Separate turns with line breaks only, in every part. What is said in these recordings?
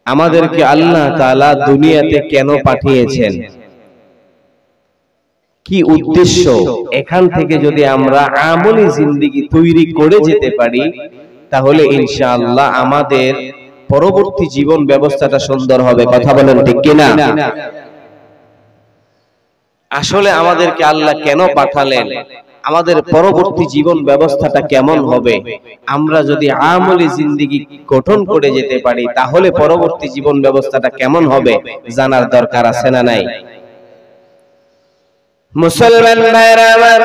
আমাদেরকে আল্লাহ তাআলা দুনিয়াতে কেন পাঠিয়েছেন, কি উদ্দেশ্য, এখান থেকে যদি আমরা আমলি জিন্দেগি তৈরি করে যেতে পারি তাহলে ইনশাআল্লাহ আমাদের পরবর্তী জীবন ব্যবস্থাটা সুন্দর হবে। কথা বলেন ঠিক কিনা? আসলে আমাদেরকে আল্লাহ কেন পাঠালেন, আমাদের পরবর্তী জীবন ব্যবস্থাটা কেমন হবে, আমরা যদি আমলি জিন্দেগি গঠন করে যেতে পারি তাহলে পরবর্তী জীবন ব্যবস্থাটা কেমন হবে জানার দরকার আছে না নাই? মুসলমান ভাইরা আমার,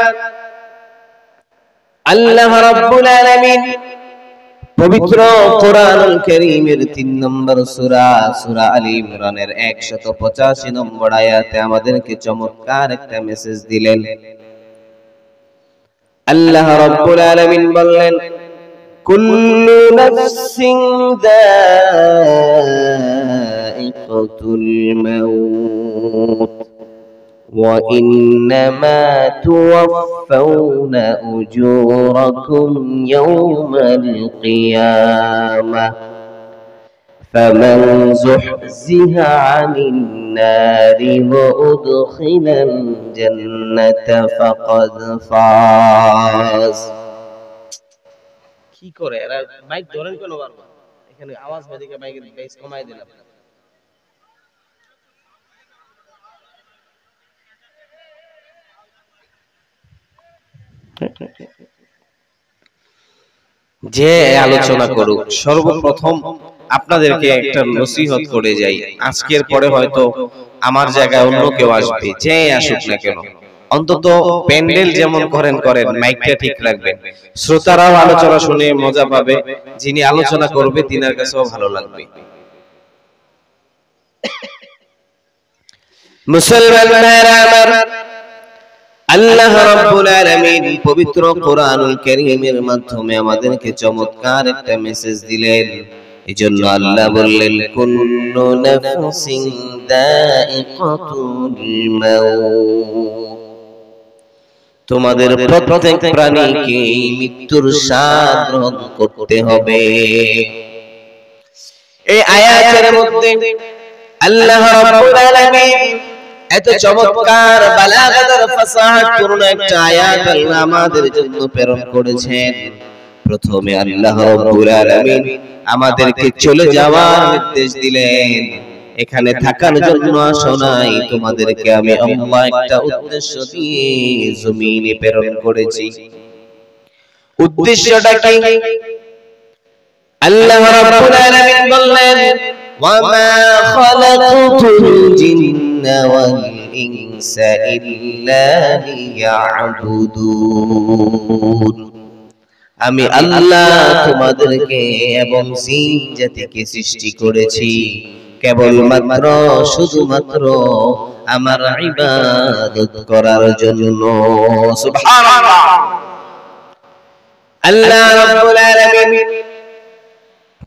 আল্লাহ রাব্বুল আলামিন পবিত্র কোরআনুল কারীমের 3 নম্বর সূরা সূরা আলী ইমরানের 185 নম্বর আয়াতে আমাদেরকে চমৎকার একটা মেসেজ দিলেন। আল্লাহ রাব্বুল আলামিন বললেন, কুল্লু নাফসিন যায়িকাতুল মাউত ওয়া ইন্নামা তুওয়াফাউনা উজুরাকুম ইয়াওমাল কিয়ামাহ ফামান যুহজিহা আনিন নারি ওয়া উদখিলাল জান্নাতা ফাকাদ ফাজ। কি করে এরা মাইক ধরেন কেন বারবার? এখানে আওয়াজ বেদিকে মাইকের বেস কমাই দিলাম। যে আলোচনা করুক, সর্বপ্রথম আপনাদেরকে একটা নসিহত করে যাই। আজকের পরে হয়তো আমার জায়গায় অন্য কেউ আসবে, যে আসুক না কেন, অন্তত প্যান্ডেল যেমন করেন মাইকটা ঠিক রাখবেন। শ্রোতারাও আলোচনা শুনে মজা পাবে, যিনি আলোচনা করবে তিনার কাছেও ভালো লাগবে। মুসলমান ভাইরা আমার, আল্লাহ রাব্বুল আলামিন পবিত্র কোরআনুল কারীমের মাধ্যমে আমাদেরকে চমৎকার একটা মেসেজ দিলেন। এজন্য আল্লাহ বললেন, কুল্লু নাফসিন যায়িকাতুল মাউত, তোমাদের প্রত্যেক প্রাণীকে মৃত্যুর স্বাদ গ্রহণ করতে হবে। এই আয়াতের মধ্যে আল্লাহ রাব্বুল আলামিন এত চমৎকার বালাগাতার ফাসাহাতপূর্ণ একটা আয়াত আল্লাহ আমাদের জন্য প্রেরণ করেছেন। প্রথমে আল্লাহ রাব্বুল আলামিন আমাদেরকে চলে যাওয়ার নির্দেশ দিলেন। এখানে থাকার জন্য আসো নাই, তোমাদেরকে আমি আল্লাহ একটা উদ্দেশ্য দিয়ে জমিনে প্রেরণ করেছি। উদ্দেশ্যটা কি? আল্লাহ রাব্বুল আলামিন বললেন, ওয়ামা খালাকতুল জিন্না ওয়াল ইনসা ইল্লা লিয়াবুদুন, আমি আল্লাহ তোমাদেরকে এবং জিন জাতিকে সৃষ্টি করেছি কেবলমাত্র শুধুমাত্র আমার ইবাদত করার জন্য। সুবহানাল্লাহ। আল্লাহ রাব্বুল আলামিন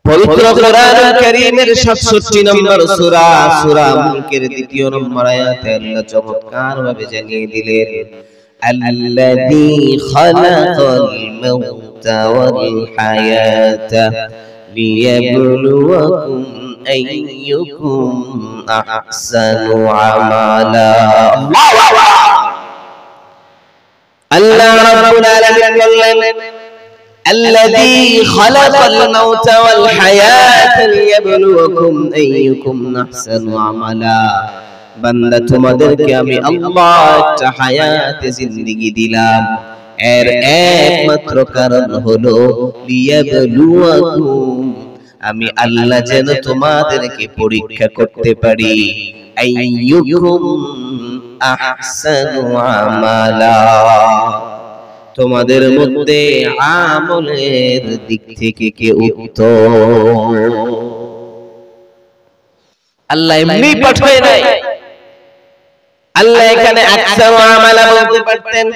পবিত্র কোরআনুল কারীমের 67 নম্বর সূরা সূরা মুলকের 2 নম্বর আয়াতে আল্লাহ চমৎকার ভাবে জানিয়ে দিলেন, আল্লাযী খালাকাল মাউতা ওয়াল হায়াতা লিয়াবলুয়াকুম আইয়ুকুম আহসানু আমালা। আল্লাহ রাব্বুল আলামিন বললেন, الذي خلق الموت والحياة ليبلوكم أيكم أحسن عملا। বান্দা তোমাদেরকে আমি আল্লাহ একটা হায়াতে জিন্দেগি দিলাম, এর একমাত্র কারণ হলো লিয়াবলুয়াকুম, আমি আল্লাহ যেন তোমাদেরকে পরীক্ষা করতে পারি, আইয়ুকুম আহসানু আমালা, তোমাদের মধ্যে আমলের দিক থেকে কে উত্তম। আল্লাহ এমনি পাঠায় নাই, আল্লাহ এখানে আকসারু আমালা বলতে পারতেন।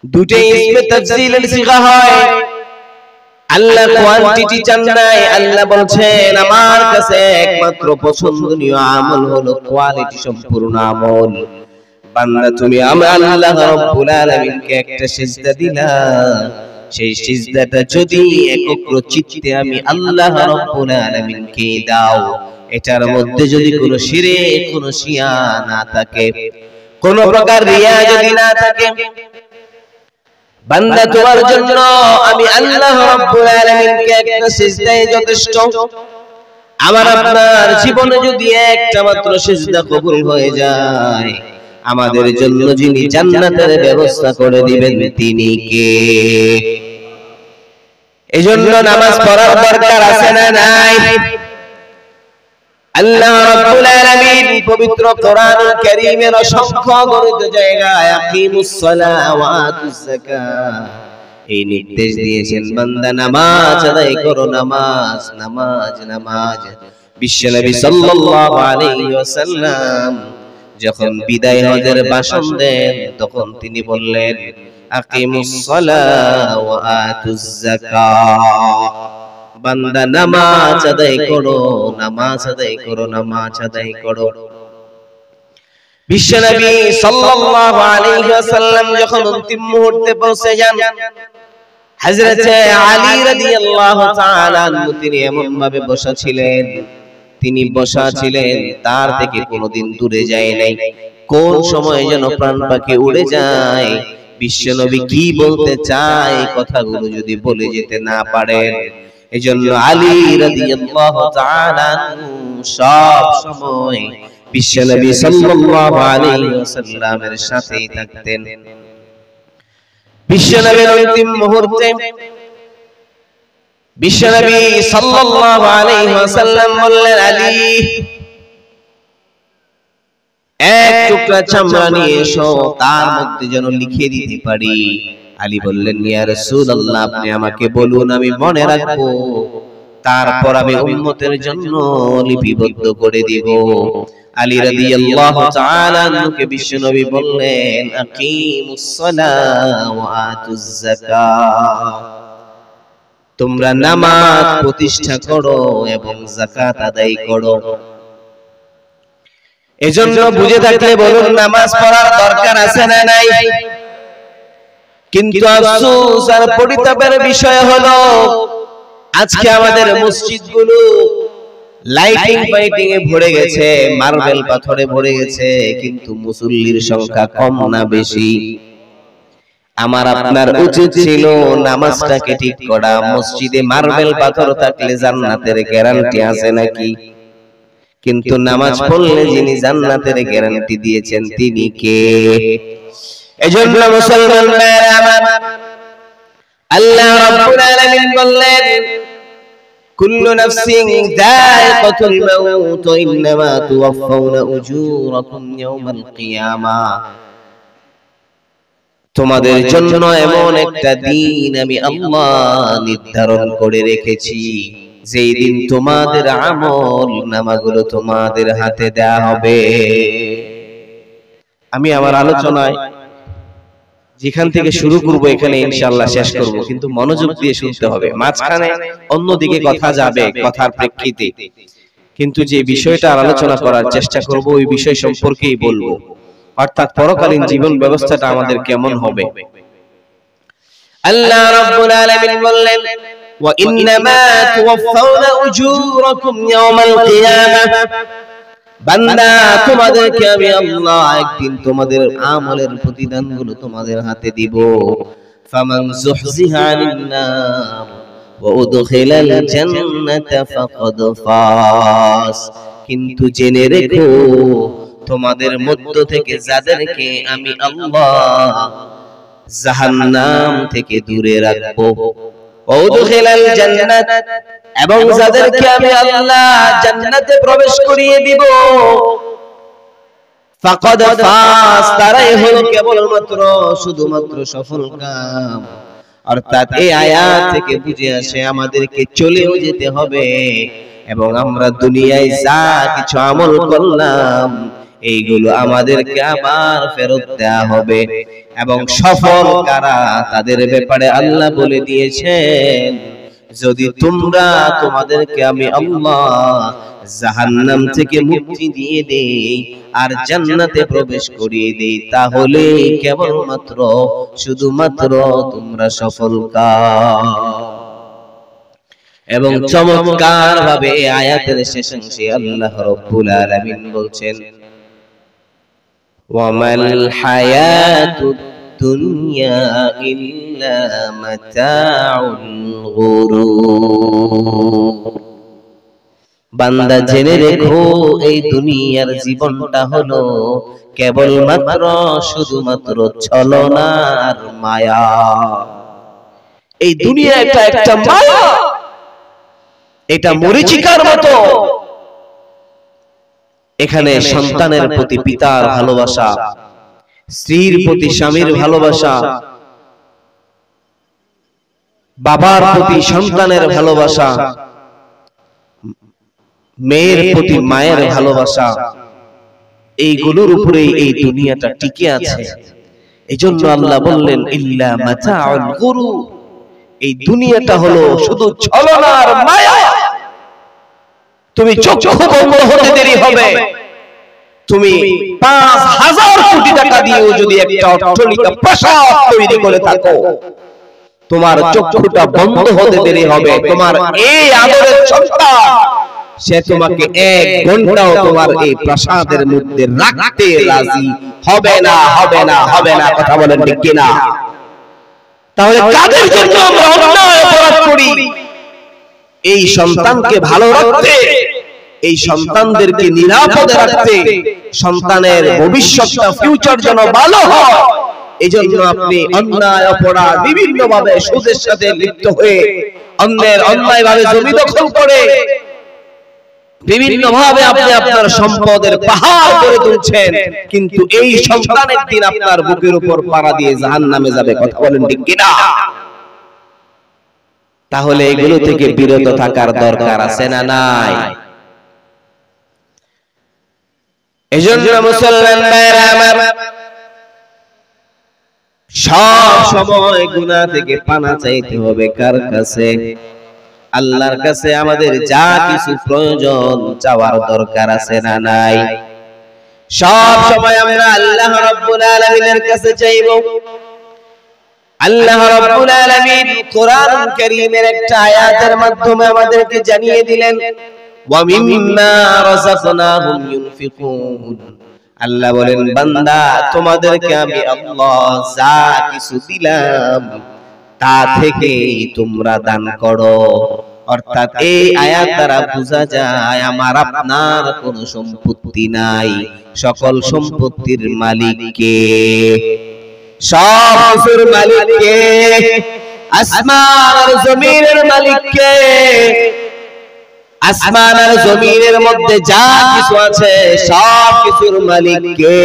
দুটো ইসমে তাফসীলের সিগা হয়, আল্লাহ কোয়ান্টিটি চান নাই, আল্লাহ বলছেন আমার কাছে একমাত্র পছন্দনীয় আমল হলো কোয়ালিটি সম্পূর্ণ আমল। বান্দা তুমি আমি আল্লাহ রাব্বুল আলামিনকে একটা সিজদা দিলা, সেই সিজদাটা যদি একগ্র চিত্তে আমি আল্লাহ রাব্বুল আলামিনকে দাও, এটার মধ্যে যদি কোনো শিরক, কোনো শিয়া না থাকে, কোনো প্রকার রিয়া যদি না থাকে, বান্দা তোমার জন্য আমি আল্লাহ রাব্বুল আলামিনকে একটা সিজদাই যথেষ্ট। আমার আপনার জীবনে যদি একটা মাত্র সিজদা কবুল হয়ে যায়, আমাদের জন্য যিনি জান্নাতের ব্যবস্থা করে দিবেন তিনি কে? এজন্য নামাজ পড়ার দরকার আছে না নাই? আল্লাহ রাব্বুল আলামিন পবিত্র কোরআনুল কারীমের অসংখ্য গণিত জায়গায় আকিমুস সালাহ ওয়া আতুজ যাকাত এই নির্দেশ দিয়েছেন, বান্দা নামাজ আদায় করো, নামাজ নামাজ নামাজ। বিশ্বনবী সাল্লাল্লাহু আলাইহি ওয়াসাল্লাম যখন বিদায় হজের ভাষণ দেন তখন তিনি বললেন, আকিমুস সালাহ ওয়া আতুজ যাকাত, বান্দা নামাজ আদায় করো, নামাজ আদায় করো, নামাজ আদায় করো। বিশ্বনবী সাল্লাল্লাহু আলাইহি ওয়াসাল্লাম যখন অন্তিম মুহূর্তে পৌঁছে যান, হযরত আলী রাদিয়াল্লাহু তাআলা আনহু তিনি এমন ভাবে বসা ছিলেন, তিনি বসা ছিলেন তার থেকে কোনোদিন দূরে যায় নাই। কোন সময় যেন প্রাণ পাখি উড়ে যায়, বিশ্বনবী কি বলতে চায় কথাগুলো যদি বলে যেতে না পারেন, এজন্য আলী রাদিয়াল্লাহু তাআলা আনহু সব সময় বিশ্বনবী সাল্লাল্লাহু আলাইহি ওয়াসাল্লামের সাথেই থাকতেন। বিশ্বনবীর অন্তিম মুহূর্তে বিশ্বনবী সাল্লাল্লাহু আলাইহি ওয়াসাল্লাম বললেন, আলী এক টুকরা চামড়া নিয়ে এসো, তার মধ্যে যেন লিখে দিতে পারি। আলী বললেন, ইয়া রাসূলুল্লাহ, আপনি আমাকে বলুন, আমি মনে রাখবো, তারপর আমি উম্মতের জন্য লিপিবদ্ধ করে দিব। আলী রাদিয়াল্লাহু তাআলা আনহুকে বিশ্বনবী বললেন, আকিমুস সালাহ ওয়া আতুজ যাকাত, তোমরা নামাজ প্রতিষ্ঠা করো এবং যাকাত আদায় করো। এজন্য বুঝে থাকলে বলুন, নামাজ পড়ার দরকার আছে না নাই? কিন্তু আফসোস আর পরিতাপের বিষয় হলো, আজকে আমাদের মসজিদগুলো লাইটিং ফাইটিং এ ভরে গেছে, মার্বেল পাথরে ভরে গেছে, কিন্তু মুসল্লির সংখ্যা কম না বেশি? আমার আপনার উচিত ছিল নামাজটাকে ঠিক করা। মসজিদে মার্বেল পাথর থাকলে জান্নাতের গ্যারান্টি আছে নাকি? কিন্তু নামাজ পড়লে যিনি জান্নাতের গ্যারান্টি দিয়েছেন তিনি কে? এজন্য মুসলমান ভাইরা আমার, আল্লাহ রাব্বুল আলামিন বললেন, কুল্লু নাফসিন যায়িকাতুল মাউত ওয়া ইন্নামা তুওয়াফাউনা উজুরাকুম ইয়াওমাল কিয়ামাহ, তোমাদের জন্য এমন একটা দিন আমি আল্লাহ নির্ধারণ করে রেখেছি, যেই দিন তোমাদের আমল নামাগুলো তোমাদের হাতে দেয়া হবে। আমি আমার আলোচনায় যেখান থেকে শুরু করব এখানে ইনশাআল্লাহ শেষ করব, কিন্তু মনোযোগ দিয়ে শুনতে হবে। মাঝখানে অন্যদিকে কথা যাবে কথার প্রেক্ষিতে, কিন্তু যে বিষয়টা আলোচনা করার চেষ্টা করব ওই বিষয় সম্পর্কেই বলবো, অর্থাৎ পরকালীন জীবন ব্যবস্থাটা আমাদের কেমন হবে। আল্লাহ রাব্বুল আলামিন বললেন, ওয়া ইন্নামা তুওয়াফাউনা উজুরাকুম ইয়াওমাল কিয়ামাহ, বান্দা তোমাদেরকে আমি আল্লাহ একদিন তোমাদের আমলের প্রতিদানগুলো তোমাদের হাতে দিব। ফামান যুহজিহা আনিন নার ওয়া উদখিলাল জান্নাতা ফাকাদ ফাস, কিন্তু জেনে রেখো তোমাদের মধ্য থেকে যাদেরকে আমি আল্লাহ জাহান্নাম থেকে দূরে রাখবো, ওয়াদখিলাল জান্নাত, এবং যাদেরকে আমি আল্লাহ জান্নাতে প্রবেশ করিয়ে দিব, ফাকাদ ফাস, তারাই হলো কেবলমাত্র শুধুমাত্র সফলকাম। অর্থাৎ এই আয়াত থেকে বুঝে আসে আমাদেরকে চলেও যেতে হবে এবং আমরা দুনিয়ায় যা কিছু আমল করলাম এইগুলো আমাদেরকে আবার ফেরত দেয়া হবে। এবং সফল কারা তাদের ব্যাপারে আল্লাহ বলে দিয়েছেন, যদি তোমরা তোমাদেরকে আমি আল্লাহ জাহান্নাম থেকে মুক্তি দিয়ে দেই আর জান্নাতে প্রবেশ করিয়ে দেই তাহলে কেবলমাত্র শুধুমাত্র তোমরা সফলকাম। এবং চমৎকার ভাবে আয়াতের শেষাংশে আল্লাহ রাব্বুল আলামিন বলছেন ওয়ামাল হায়াতুদ দুনিয়া ইল্লা মাতাউল গুরুর। বান্দা জেনে রেখো এই দুনিয়ার জীবনটা হলো কেবলমাত্র শুধুমাত্র ছলনা আর মায়া। এই দুনিয়াটা একটা মায়া, এটা মরীচিকার মতো। এখানে সন্তানের প্রতি পিতার ভালোবাসা, স্ত্রীর প্রতি স্বামীর ভালোবাসা, বাবার প্রতি সন্তানের ভালোবাসা, মেয়ের প্রতি মায়ের ভালোবাসা, এইগুলোর উপরে এই দুনিয়াটা টিকে আছে। এজন্য আল্লাহ বললেন ইল্লা মাতাউল গুরুর, এই দুনিয়াটা হলো শুধু ছলনার মায়া। তুমি চক্ষু বন্ধ হতে দেরি হবে, তুমি ৫,০০০ কোটি টাকা দিয়েও যদি একটা অট্টালিকা প্রাসাদ তৈরি করে থাকো, তোমার চক্ষুটা বন্ধ হতে দেরি হবে। তোমার এই আদরের সন্তান সে তোমাকে ১ ঘন্টাও তোমার এই প্রাসাদের মধ্যে রাখতে রাজি হবে না, হবে না, হবে না। কথা বলেন ঠিক কিনা? তাহলে কাদের জন্য আমরা অন্যায় অপরাধ করি? এই সন্তানকে ভালো রাখতে, এই সন্তানদেরকে নিরাপদে রাখতে, সন্তানের ভবিষ্যৎটা ফিউচার যেন ভালো হয়, এজন্য আপনি অন্যায় অপরাধ বিভিন্ন ভাবে সুদের সাথে লিপ্ত হয়ে অন্যের অন্যায় ভাবে জমি দখল করে বিভিন্ন ভাবে আপনি আপনার সম্পদের পাহাড় করে তুলছেন, কিন্তু এই সন্তান একদিন আপনার বুকের উপর পাড়া দিয়ে জাহান্নামে যাবে। কথা বলেন ঠিক কিনা? তাহলে এগুলো থেকে বিরত থাকার দরকার আছে না নাই? এজন্য মুসলমান ভাইরা আমার, সব সময় গুনাহ থেকে পানা চাইতে হবে কার কাছে? আল্লাহর কাছে। আমাদের যা কিছু প্রয়োজন চাওয়ার দরকার আছে না নাই? সব সময় আমরা আল্লাহ রাব্বুল আলামিনের কাছে চাইব। আল্লাহ রাব্বুল আলামিন কোরআন কারীমের একটা আয়াতের মাধ্যমে আমাদেরকে জানিয়ে দিলেন ওয়া মিম্মা রাযাকনাহুম ইউনফিকুন। আল্লাহ বলেন বান্দা তোমাদেরকে আমি আল্লাহ যা কিছু দিলাম তা থেকে তোমরা দান করো। অর্থাৎ এই আয়াত দ্বারা বোঝা যায় আমার আপনার কোনো সম্পত্তি নাই, সকল সম্পত্তির মালিক কে? সব কিছুর মালিক কে? আসমান আর জমিনের মালিক কে? আসমান আর জমিনের মধ্যে যা কিছু আছে সব কিছুর মালিক কে?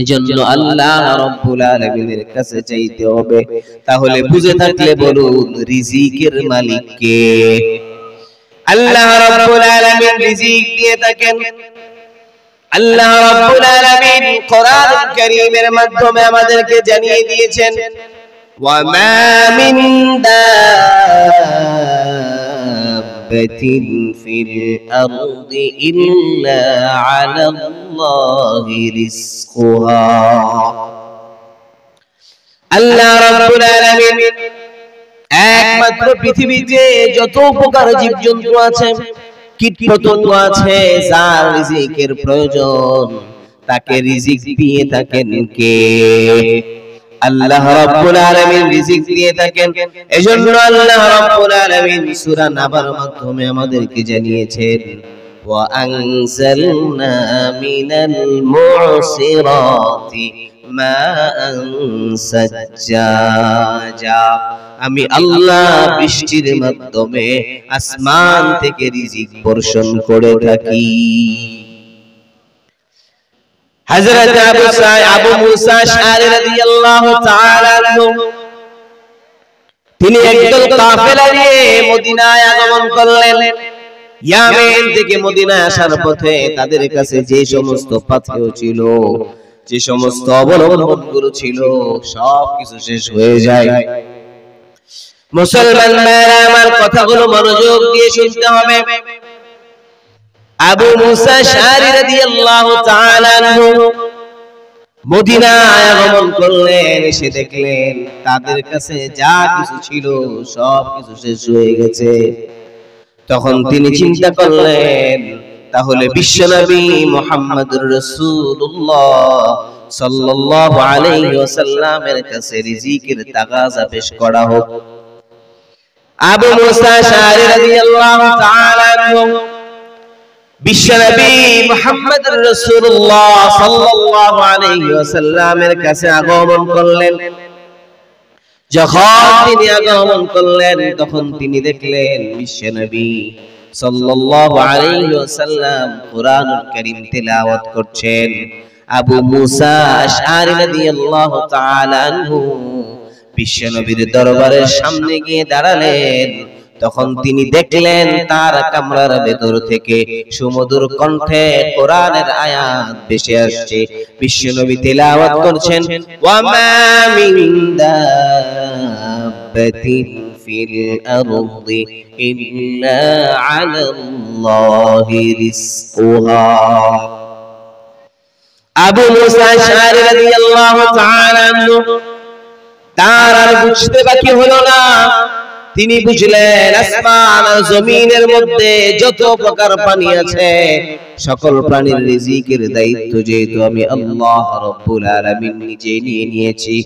এজন্য আল্লাহ রাব্বুল আলামিনের কাছে চাইতে হবে। তাহলে বুঝে থাকলে বলুন রিজিকের মালিক কে? আল্লাহ রাব্বুল আলামিন রিজিক দিয়ে থাকেন। আল্লাহ রাব্বুল আলামিন কোরআন কারীমের মাধ্যমে আমাদেরকে জানিয়ে দিয়েছেন ওয়া মা মিন দাব্বাতিন ফিল আরদি ইল্লা আলাল্লাহি রিজকুহা। আল্লাহ রাব্বুল আলামিন একমাত্র পৃথিবীতে যত প্রকার জীবজন্তু আছে, কীটপতঙ্গ আছে, যার রিজিকের প্রয়োজন তাকে রিজিক দিয়ে থাকেন কে? আল্লাহ রাব্বুল আলামিন রিজিক দিয়ে থাকেন। এজন্য আল্লাহ রাব্বুল আলামিন সূরা নাবার মাধ্যমে আমাদেরকে জানিয়েছেন ওয়া আনজালনা মিনাল মু'সিরাতি মাআন সাজ্জাজা। আমি আল্লাহ বৃষ্টির মাধ্যমে আসমান থেকে রিজিক বর্ষণ করে থাকি। হযরত আবু মুসা আশআরী রাদিয়াল্লাহু তাআলা আনহু তিনি একদল কাফেলা নিয়ে মদিনায় আগমন করলেন। ইয়ামেন থেকে মদিনায় আসার পথে তাদের কাছে যে সমস্ত পাথেয় ছিল, যে সমস্ত অবলম্বনগুলো ছিল সবকিছু শেষ হয়ে যায়। মুসলমান ভাইরা আমার কথাগুলো মনোযোগ দিয়ে শুনতে হবে। আবু মুসা আশআরী রাদিয়াল্লাহু তাআলা আনহু মদিনায় আগমন করলেন, এসে দেখলেন তাদের কাছে যা কিছু ছিল সব কিছু শেষ হয়ে গেছে। তখন তিনি চিন্তা করলেন, তাহলে বিশ্বনবী মুহাম্মদুর রাসূলুল্লাহ সাল্লাল্লাহু আলাইহি ওয়াসাল্লামের কাছে রিজিকের তাগাজা পেশ করা হোক। আবু মুসা আশআরী রাদিয়াল্লাহু তাআলা আনহু বিশ্বনবী মুহাম্মদুর রাসূলুল্লাহ সাল্লাল্লাহু আলাইহি ওয়াসাল্লামের কাছে আগমন করলেন। যখন তিনি আগমন করলেন তখন তিনি দেখলেন বিশ্বনবী সাল্লাল্লাহু আলাইহি ওয়াসাল্লাম কুরআনুল কারীম তিলাওয়াত করছেন। আবু মুসা আশআরী রাদিয়াল্লাহু তাআলা আনহু বিশ্বনবীর দরবারের সামনে গিয়ে দাঁড়ালেন। তখন তিনি দেখলেন তার কামরার ভেতর থেকে সুমধুর কণ্ঠে কোরআনের আয়াত ভেসে আসছে। বিশ্বনবী তিলাওয়াত করছেন, ওয়া মা মিন দাব্বাতিন ফিল আরদি ইল্লা আলাল্লাহি রিজকুহা। আবু মুসা আশআরী রাদিয়াল্লাহু তাআলা আনহু তার আর বুঝতে বাকি হলো না। তিনি বুঝলেন আসমান আর জমিনের মধ্যে যত প্রকার প্রাণী আছে সকল প্রাণীর রিজিকের দায়িত্ব যেহেতু আমি আল্লাহ রাব্বুল আলামিন নিজে নিয়ে নিয়েছি,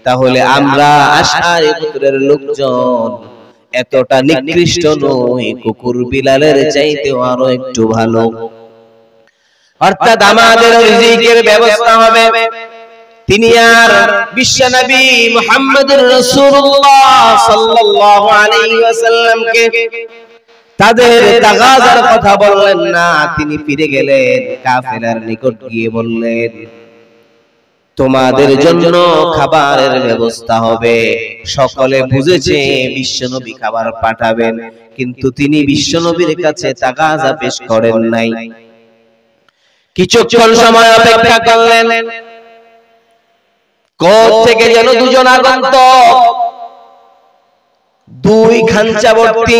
তাহলে আমরা আশআরী গোত্রের লোকজন এতটা নিকৃষ্ট নই, কুকুর বিলালের চাইতেও আরো একটু ভালো। অর্থাৎ আমাদের রিজিকের ব্যবস্থা হবে। তিনি আর বিশ্বনবী মুহাম্মদুর রাসূলুল্লাহ সাল্লাল্লাহু আলাইহি ওয়াসাল্লামকে তাদের তাগাজার কথা বললেন না। তিনি ফিরে গেলেন কাফেলার নিকট গিয়ে বললেন, তোমাদের জন্য খাবারের ব্যবস্থা হবে। সকলে বুঝেছে বিশ্বনবী খাবার পাঠাবেন, কিন্তু তিনি বিশ্বনবীর কাছে তাগাজা পেশ করেন নাই। কিছুক্ষণ সময় অপেক্ষা করলেন। কোথা থেকে যেন দুজন আগন্তক দুই খাঞ্চা ভর্তি,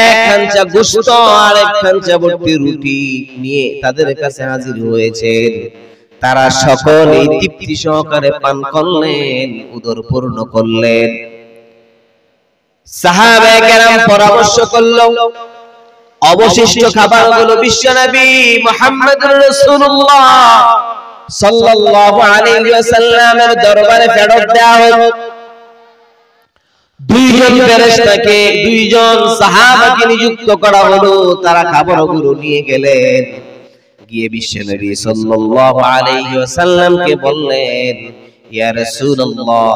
এক খাঞ্চা গোশত আর এক খাঞ্চা ভর্তি রুটি নিয়ে তাদের কাছে হাজির হয়েছেন। তারা সকলেই তৃপ্তি সহকারে পান করলেন, উদর পূর্ণ করলেন। সাহাবায়ে কেরাম পরামর্শ করল, অবশিষ্ট খাবারগুলো বিশ্বনবী মুহাম্মদুর রাসূলুল্লাহ সাল্লাল্লাহু আলাইহি ওয়াসাল্লামের দরবারে ফেরত দেওয়া হোক। দুইজন ফেরেশতাকে, দুইজন সাহাবাকে নিযুক্ত করা হলো। তারা খাবারগুলো নিয়ে গেলেন, গিয়ে বিশ্বনবী সাল্লাল্লাহু আলাইহি ওয়াসাল্লামকে বললেন, ইয়া রাসূলুল্লাহ,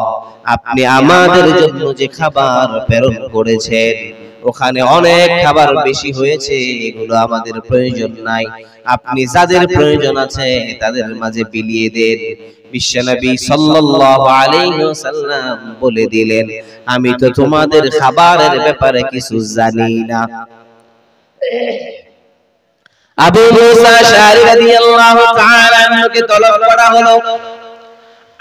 আপনি আমাদের জন্য যে খাবার প্রেরণ করেছেন ওখানে অনেক খাবার বেশি হয়েছে, এগুলো আমাদের প্রয়োজন নাই। আপনি যাদের প্রয়োজন আছে তাদের মাঝে বিলিয়ে দেন। বিশ্বনবী সাল্লাল্লাহু আলাইহি ওয়াসাল্লাম বলে দিলেন, আমি তো তোমাদের খাবারের ব্যাপারে কিছু জানি না। আবু মুসা আশআরী রাদিয়াল্লাহু তাআলা আনহুকে তলব করা হলো।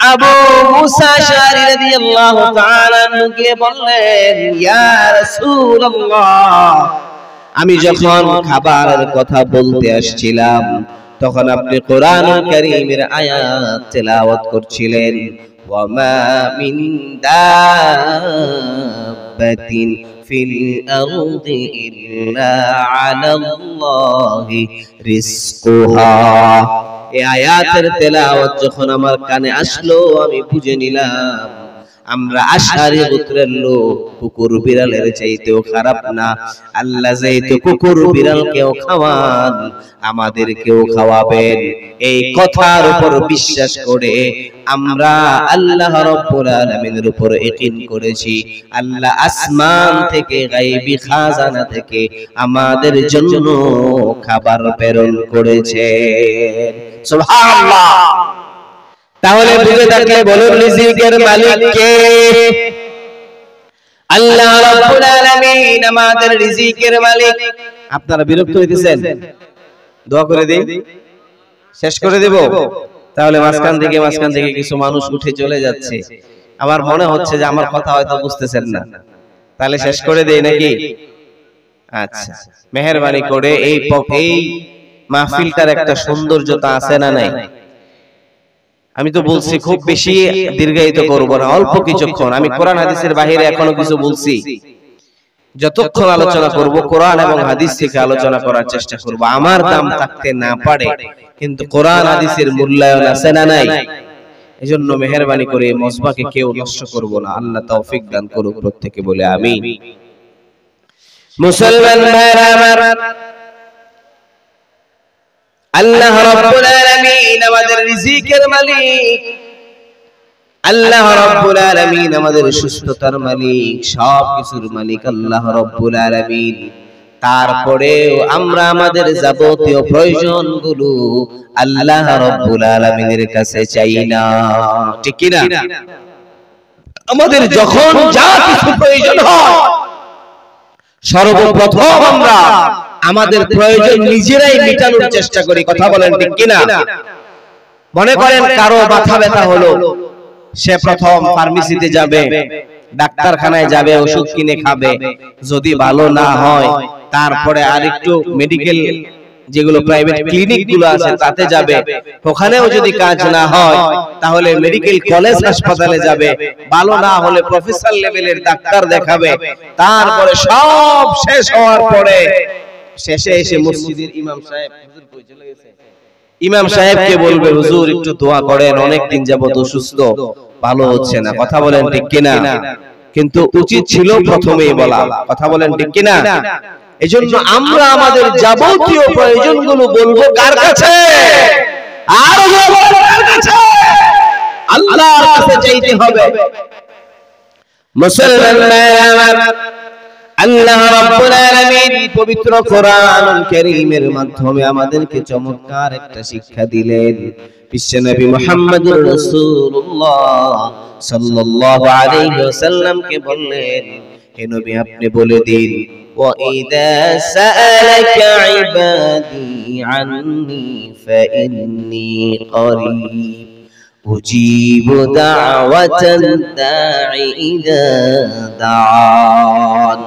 আবু মুসা আশআরী রাদিয়াল্লাহু তাআলা আনহুকে বললেন, ইয়া রাসূলুল্লাহ, আমি যখন খাবারের কথা বলতে আসছিলাম তখন আপনি কোরআনুল কারীমের আয়াত তেলাওয়াত করছিলেন, ওয়া মা মিন দাব্বাতিন ফিল আরদি ইল্লা আলাল্লাহি রিজকুহা। এই আয়াতের তেলাওয়াত যখন আমার কানে আসলো আমি বুঝে নিলাম আমরা আশআরী গোত্রের লোক কুকুর বিড়ালের চাইতেও খারাপ না। আল্লাহ যেহেতু কুকুর বিড়ালকেও খাওয়ান, আমাদেরকেও খাওয়াবেন। এই কথার উপর বিশ্বাস করে আমরা আল্লাহ রাব্বুল আলামিনের উপর ইয়াকিন করেছি। আল্লাহ আসমান থেকে গায়বী খাজানা থেকে আমাদের জন্য খাবার প্রেরণ করেছেন। সুবহানাল্লাহ। তাহলে বুঝে থাকলে বলুন, রিজিকের মালিক কে? আল্লাহ রাব্বুল আলামিন আমাদের রিজিকের মালিক। আপনারা বিরক্ত হইতেছেন? দোয়া করে দেই, শেষ করে দেব। তাহলে মাঝখান থেকে কিছু মানুষ উঠে চলে যাচ্ছে। আমার মনে হচ্ছে যে আমার কথা হয়তো বুঝতেছেন না, তাহলে শেষ করে দেই নাকি? আচ্ছা, মেহেরবানি করে এই মাহফিলটার একটা সৌন্দর্যতা আছে না নাই? আমি তো বলছি খুব বেশি দীর্ঘায়িত করব না, অল্প কিছুক্ষণ। আমি কোরআন হাদিসের বাইরে এখনো কিছু বলছি, যতক্ষণ আলোচনা করব কোরআন এবং হাদিস থেকে আলোচনা করার চেষ্টা করব। আমার দাম থাকতে না পারে, কিন্তু কোরআন হাদিসের মূল্যায়ন আছে না নাই? এজন্য মেহেরবানি করে এই মজমাকে কেউ নষ্ট করব না। আল্লাহ তৌফিক দান করুক প্রত্যেকে বলে আমিন। মুসলমান ভাইরা আমার, আল্লাহ রাব্বুল আলামিন আমাদের রিজিকের মালিক, আল্লাহ রাব্বুল আলামিন আমাদের সুস্থতার মালিক, সব কিছুর মালিক আল্লাহ রাব্বুল আলামিন। তারপরেও আমরা আমাদের যাবতীয় প্রয়োজনগুলো আল্লাহ রাব্বুল আলামিনের কাছে চাই না, ঠিক কি না? আমাদের যখন যা কিছু প্রয়োজন হয়, সর্বপ্রথম আমরা আমাদের প্রয়োজন নিজেরাই মেটানোর চেষ্টা করি। কথা বলেন ঠিক কি না? মনে করেন কারো মাথা ব্যথা হলো, সে প্রথম ফার্মেসিতে যাবে, ডাক্তারখানায় যাবে, ওষুধ কিনে খাবে। যদি ভালো না হয় তারপরে আরেকটু মেডিকেল যেগুলো প্রাইভেট ক্লিনিক গুলো আছে তাতে যাবে। ওখানেও যদি কাজ না হয় তাহলে মেডিকেল কলেজ হাসপাতালে যাবে। ভালো না হলে প্রফেসর লেভেলের ডাক্তার দেখাবে। তারপরে সব শেষ হওয়ার পরে শেষে এসে মসজিদের ইমাম সাহেব, হুজুর কই চলে গেছে, ইমাম সাহেবকে বলবে হুজুর একটু দোয়া করেন, অনেক দিন যাবত অসুস্থ, ভালো হচ্ছে না। কথা বলেন ঠিক কিনা? কিন্তু উচিত ছিল প্রথমেই বলা। কথা বলেন ঠিক কিনা? এজন্য আমরা আমাদের যাবতীয় প্রয়োজনগুলো বলবো কার কাছে? আর কার কাছে? আল্লাহর কাছে চাইতে হবে। মুসলমান, আল্লাহ রাব্বুল আলামিন পবিত্র কোরআনুল কারীমের মাধ্যমে আমাদেরকে চমৎকার একটা শিক্ষা দিলেন। বিশ্বনবী মুহাম্মদুর রাসূলুল্লাহ সাল্লাল্লাহু আলাইহি ওয়াসাল্লামকে বললেন, হে নবী আপনি বলে দিন, ওয়া ইযা সাআলাকা ইবাদি আন্নী ফাইন্নী করিব উজিবু দাওয়াতাদ দাঈ ইযা দাআন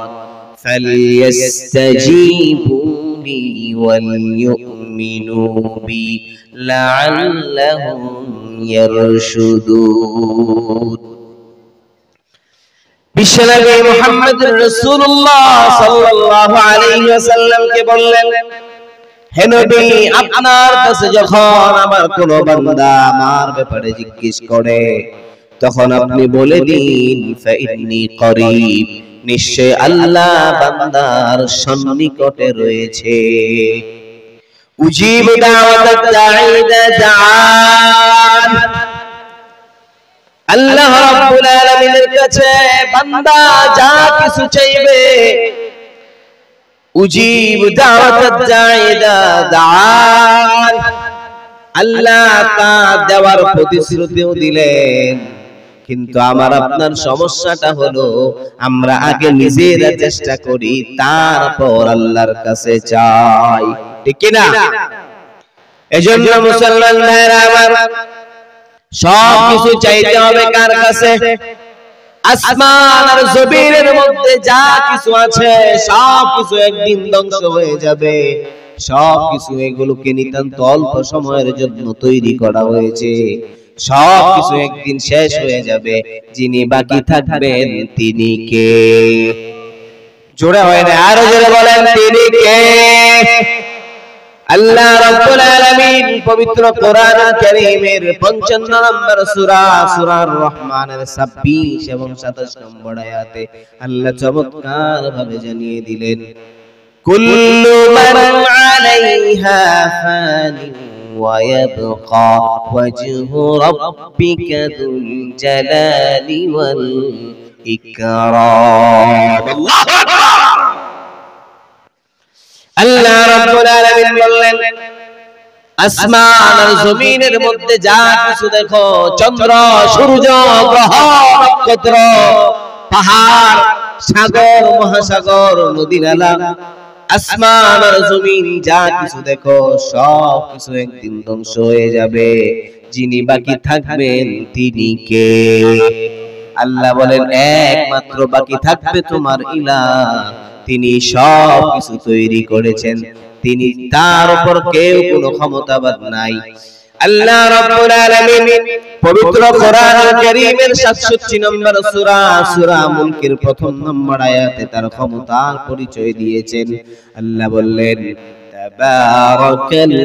فليستجيبوا لي وليؤمنوا بي لعلهم يرشدون। বিশ্বনবী মুহাম্মদুর রাসূলুল্লাহ সাল্লাল্লাহু আলাইহি ওয়াসাল্লামকে বললেন, হে নবী আপনার কাছে যখন আমার কোন বান্দা আমার ব্যাপারে জিজ্ঞেস করে তখন আপনি বলে দিন ফাইন্নী করিব, নিশ্চয় আল্লাহ বান্দার সন্নিকটে রয়েছে। উজিব দাওয়াতাদ দাঈ ইযা দাআন, আল্লাহ রাব্বুল আলামিনের কাছে বান্দা যা কিছু চাইবে, উজিব দাওয়াতাদ দাঈ ইযা দাআন, আল্লাহ তা দেওয়ার প্রতিশ্রুতিও দিলেন। কিন্তু আমার আপনার সমস্যাটা হলো আমরা আগে নিজেরা চেষ্টা করি, তারপর আল্লাহর কাছে চাই, ঠিক কি না? এজন্য মুসলমান ভাইরা আমার, সব কিছু চাইতে হবে কার কাছে? আসমান আর জমিনের মধ্যে যা কিছু আছে সব কিছু একদিন ধ্বংস হয়ে যাবে। সব কিছু এগুলোকে নিতান্ত অল্প সময়ের জন্য তৈরি করা হয়েছে। সব কিছু একদিন শেষ হয়ে যাবে। যিনি বাকি থাকবেন তিনি কে? জোরে হয় না, আরো জোরে বলেন তিনি কে? আল্লাহ রাব্বুল আলামিন পবিত্র কোরআনুল কারীমের 55 নম্বর সূরা সূরার রহমানের 26 এবং 27 নম্বর আয়াতে আল্লাহ চমৎকার ভাবে জানিয়ে দিলেন, কুল্লু মান আলাইহা ফানি ওয়া ইয়াবকা ওয়াজহু রাব্বিকা যুল জালালি ওয়াল ইকরাম। আল্লাহু আকবার। আল্লাহ রাব্বুল আলামিন বললেন, আসমান আর জমিনের মধ্যে যা কিছু দেখো, চন্দ্র, সূর্য, গ্রহ, নক্ষত্র, পাহাড়, সাগর, মহাসাগর, নদী নালা, আসমান আর জমিন যা কিছু দেখো সব কিছু একদিন ধ্বংস হয়ে যাবে। যিনি বাকি থাকবেন তিনি কে? আল্লাহ বলেন একমাত্র বাকি থাকবে তোমার ইলাহ, তিনি সব কিছু তৈরি করেছেন, তিনি তার উপর কেউ কোনো ক্ষমতাবান নাই। আল্লাহ রাব্বুল আলামিন পবিত্র কোরআনুল কারীমের 67 নম্বর সূরা সূরা মুলকের প্রথম নম্বর আয়াতে তার ক্ষমতার পরিচয় দিয়েছেন। আল্লাহ বললেন তাবারাকাল্লাযী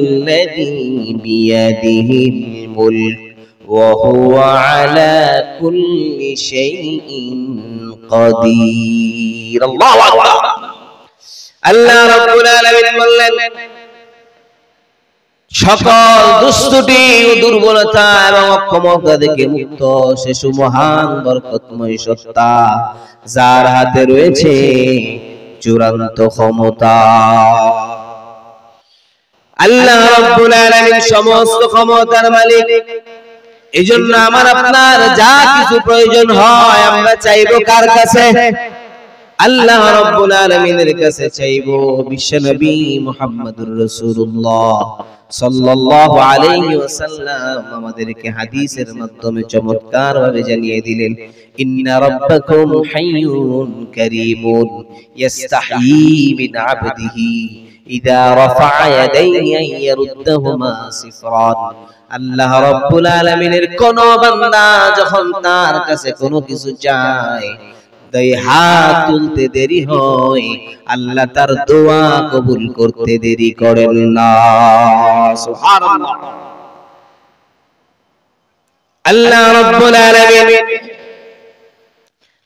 বিয়াদিহিল মুলক ওয়া হুয়া আলা কুল্লি শাইইন কাদির। আল্লাহু আকবার। আল্লাহ রাব্বুল আলামিন বললেন সকল দুষ্টুটি ও দুর্বলতা এবং অক্ষমতা থেকে মুক্ত সে মহান বরকতময় সত্তা যার হাতে রয়েছে চূড়ান্ত ক্ষমতা। আল্লাহ রাব্বুল আলামিন সমস্ত ক্ষমতার মালিক। এজন্য আমার আপনার যা কিছু প্রয়োজন হয় আমরা চাইবো কার কাছে? আল্লাহ রাব্বুল আলামিনের কাছে চাইবো। বিশ্বনবী মুহাম্মদুর রাসূলুল্লাহ সাল্লাল্লাহু আলাইহি ওয়াসাল্লাম আমাদেরকে হাদিসের মাধ্যমে চমৎকার ভাবে জানিয়ে দিলেন, ইন্না রাব্বাকুম হাইয়ুন কারীমুন ইস্তাহয়ী মিন আবদিহি ইযা রাফা ইয়াদাইহি আইয়ারুদ্দাহুমা সিফরান। আল্লাহ রাব্বুল আলামিনের কোন বান্দা যখন তার কাছে কোনো কিছু চায়, তাই হাত তুলতে দেরি হয়, আল্লাহ তার দোয়া কবুল করতে দেরি করেন না। সুবহানাল্লাহ। আল্লাহ রাব্বুল আলামিন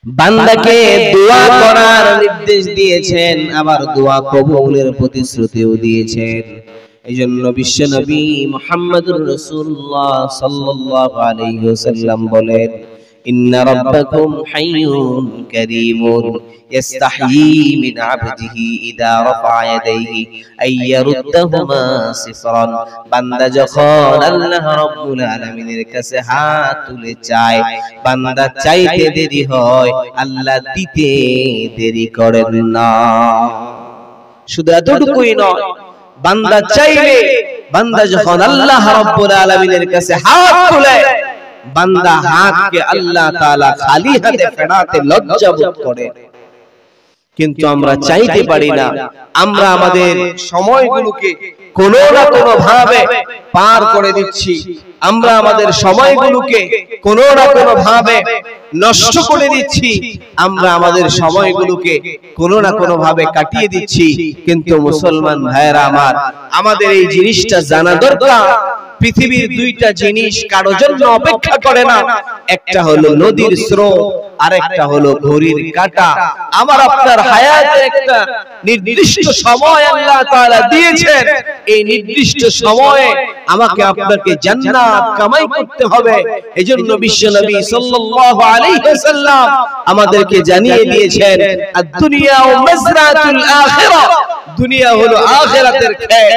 বান্দাকে দোয়া করার নির্দেশ দিয়েছেন, আবার দোয়া কবুলের প্রতিশ্রুতিও দিয়েছেন। এইজন্য বিশ্বনবী মুহাম্মদুর রাসূলুল্লাহ সাল্লাল্লাহু আলাইহি ওয়াসাল্লাম বলেন, ইন্না রাব্বাকুম হাইয়ুন কারীমুন ইস্তাহয়ী মিন আবদিহি ইযা রাফা ইয়াদাইহি আইয়ারুদ্দাহুমা সিফরান। বান্দা যখন আল্লাহ রাব্বুল আলামিনের কাছে হাত তুলে চায়, বান্দা চাইতে দেরি হয়, আল্লাহ দিতে দেরি করেন না। শুধু এতটুকুই নয়, বান্দা চাইলে, বান্দা যখন আল্লাহ রাব্বুল আলামিনের কাছে হাত তুলে, বান্দা হাতকে আল্লাহ তাআলা খালি হাতে ফেরাতে লজ্জা বোধ করে। কিন্তু আমরা চাইতে পারি না। আমরা আমাদের সময়গুলোকে কোনো না কোনো ভাবে পার করে দিচ্ছি। আমরা আমাদের সময়গুলোকে কোনো না কোনো ভাবে নষ্ট করে দিচ্ছি। আমরা আমাদের সময়গুলোকে কোনো না কোনো ভাবে কাটিয়ে দিচ্ছি। কিন্তু মুসলমান ভাইরা আমার, আমাদের এই জিনিসটা জানা দরকার। পৃথিবীর দুইটা জিনিস কারো জন্য অপেক্ষা করে না। একটা হলো নদীর স্রোত, আর একটা হলো ঘড়ির কাঁটা। আমার আপনার হায়াতের একটা নির্দিষ্ট সময় আল্লাহ তাআলা দিয়েছেন। এই নির্দিষ্ট সময়ে আমাকে আপনাকে জান্নাত কামাই করতে হবে। এজন্য বিশ্বনবী সাল্লাল্লাহু আলাইহি ওয়াসাল্লাম আমাদেরকে জানিয়ে দিয়েছেন, আদ-দুনিয়া মাযরাতুল আখিরাহ। দুনিয়া হলো আখিরাতের ক্ষেত।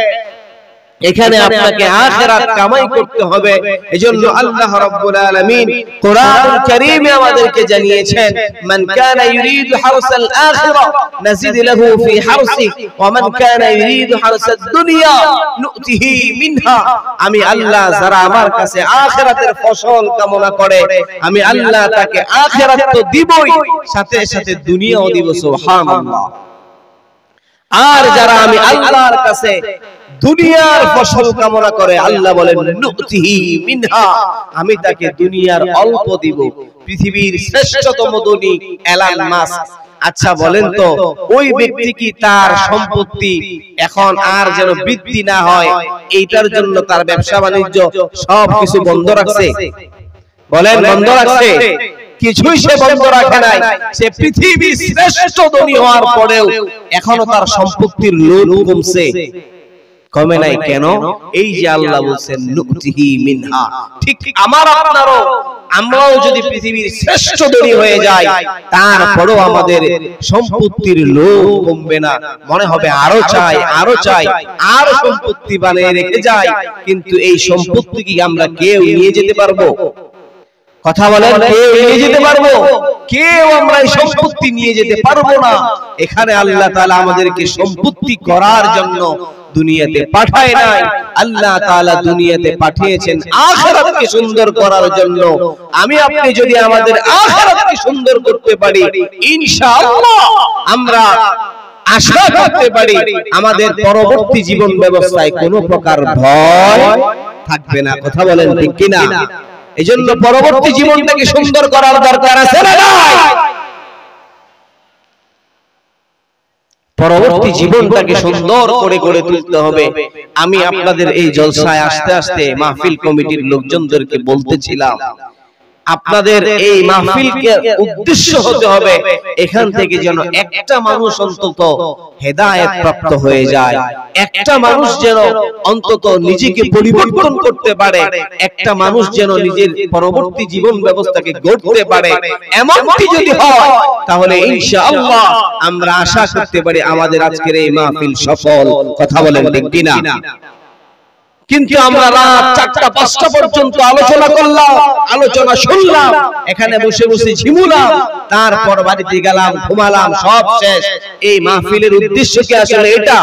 এখানে আপনাকে আখিরাত কামাই করতে হবে। এজন্য আল্লাহ রাব্বুল আলামিন কোরআনুল কারীমে আমাদেরকে জানিয়েছেন, মান কানা ইউরিদু হারসাল আখিরাহ নাজিদ লাহু ফি হারসি ওয়া মান কানা ইউরিদু হারসাদ দুনিয়া নুতিহি মিনহা। আমি আল্লাহ যারা আমার কাছে আখিরাতের ফসল কামনা করে, আমি আল্লাহ তাকে আখিরাত তো দিবই, সাথে সাথে দুনিয়াও দিব। সুবহানাল্লাহ। আর যারা আমি আল্লাহর কাছে দুনিয়ার ফসল কামনা করে, আল্লাহ বলেন নুতিহি মিনহা, আমি তাকে দুনিয়ার অল্প দিব। পৃথিবীর শ্রেষ্ঠতম ধনী এলান মাস্ক, আচ্ছা বলেন তো ওই ব্যক্তি কি তার সম্পত্তি এখন আর যেন বৃদ্ধি না হয় এইটার জন্য তার ব্যবসা বাণিজ্য সবকিছু বন্ধ রাখছে? বলেন বন্ধ রাখছে? কিছুই সে বন্ধ রাখে নাই। সে পৃথিবীর শ্রেষ্ঠ ধনী হওয়ার পরেও এখনো তার সম্পত্তির লোভ কমছে, কমে নাই। কেন? এই যে আল্লাহ বলেন নুতিহি মিনহা। ঠিক আমার আপনারও, আমরাও যদি পৃথিবীর শ্রেষ্ঠ ধনী হয়ে যাই, তারপরেও আমাদের সম্পত্তির লোভ কমবে না। মনে হবে আরো চাই, আরো চাই, আরো সম্পত্তি বানিয়ে রেখে যাই। কিন্তু এই সম্পত্তি কি আমরা কেউ নিয়ে যেতে পারবো? কথা বলেন, কেউ নিয়ে যেতে পারবো? কেউ আমরা এই সম্পত্তি নিয়ে যেতে পারবো না। এখানে আল্লাহ তাআলা আমাদেরকে সম্পত্তি করার জন্য দুনিয়াতে পাঠায় নাই, আল্লাহ তাআলা দুনিয়াতে পাঠিয়েছেন আখিরাতকে সুন্দর করার জন্য। আমি আপনি যদি আমাদের আখিরাতকে সুন্দর করতে পারি, ইনশাআল্লাহ আমরা আশা করতে পারি আমাদের পরবর্তী জীবন ব্যবস্থায় কোনো প্রকার ভয় থাকবে না। কথা বলেন ঠিক কিনা? এজন্য পরবর্তী জীবনটাকে সুন্দর করার দরকার আছে না নাই? পরবর্তী জীবনটাকে সুন্দর করে গড়ে তুলতে হবে। আমি আপনাদের এই জলসায় আস্তে আস্তে মাহফিল কমিটির লোকজনদেরকে বলতেছিলাম, আপনাদের এই মাহফিলকে উদ্দেশ্য হতে হবে এখান থেকে যেন একটা মানুষ অন্তত হেদায়েত প্রাপ্ত হয়ে যায়, একটা মানুষ যেন অন্তত নিজেকে পরিবর্তন করতে পারে, একটা মানুষ যেন নিজের পরবর্তী জীবন ব্যবস্থাকে গড়তে পারে। এমনটি যদি হয় তাহলে ইনশাআল্লাহ আমরা আশা করতে পারি আমাদের আজকের এই মাহফিল সফল। কথা বলেন ঠিক কিনা? কিন্তু আমরা রাত 4টা 5টা পর্যন্ত আলোচনা করলাম, আলোচনা শুনলাম, এখানে বসে বসে ঝিমুলাম, তারপর বাড়িতে গেলাম, ঘুমালাম, সব শেষ। এই মাহফিলের উদ্দেশ্য কি আসলে এটা?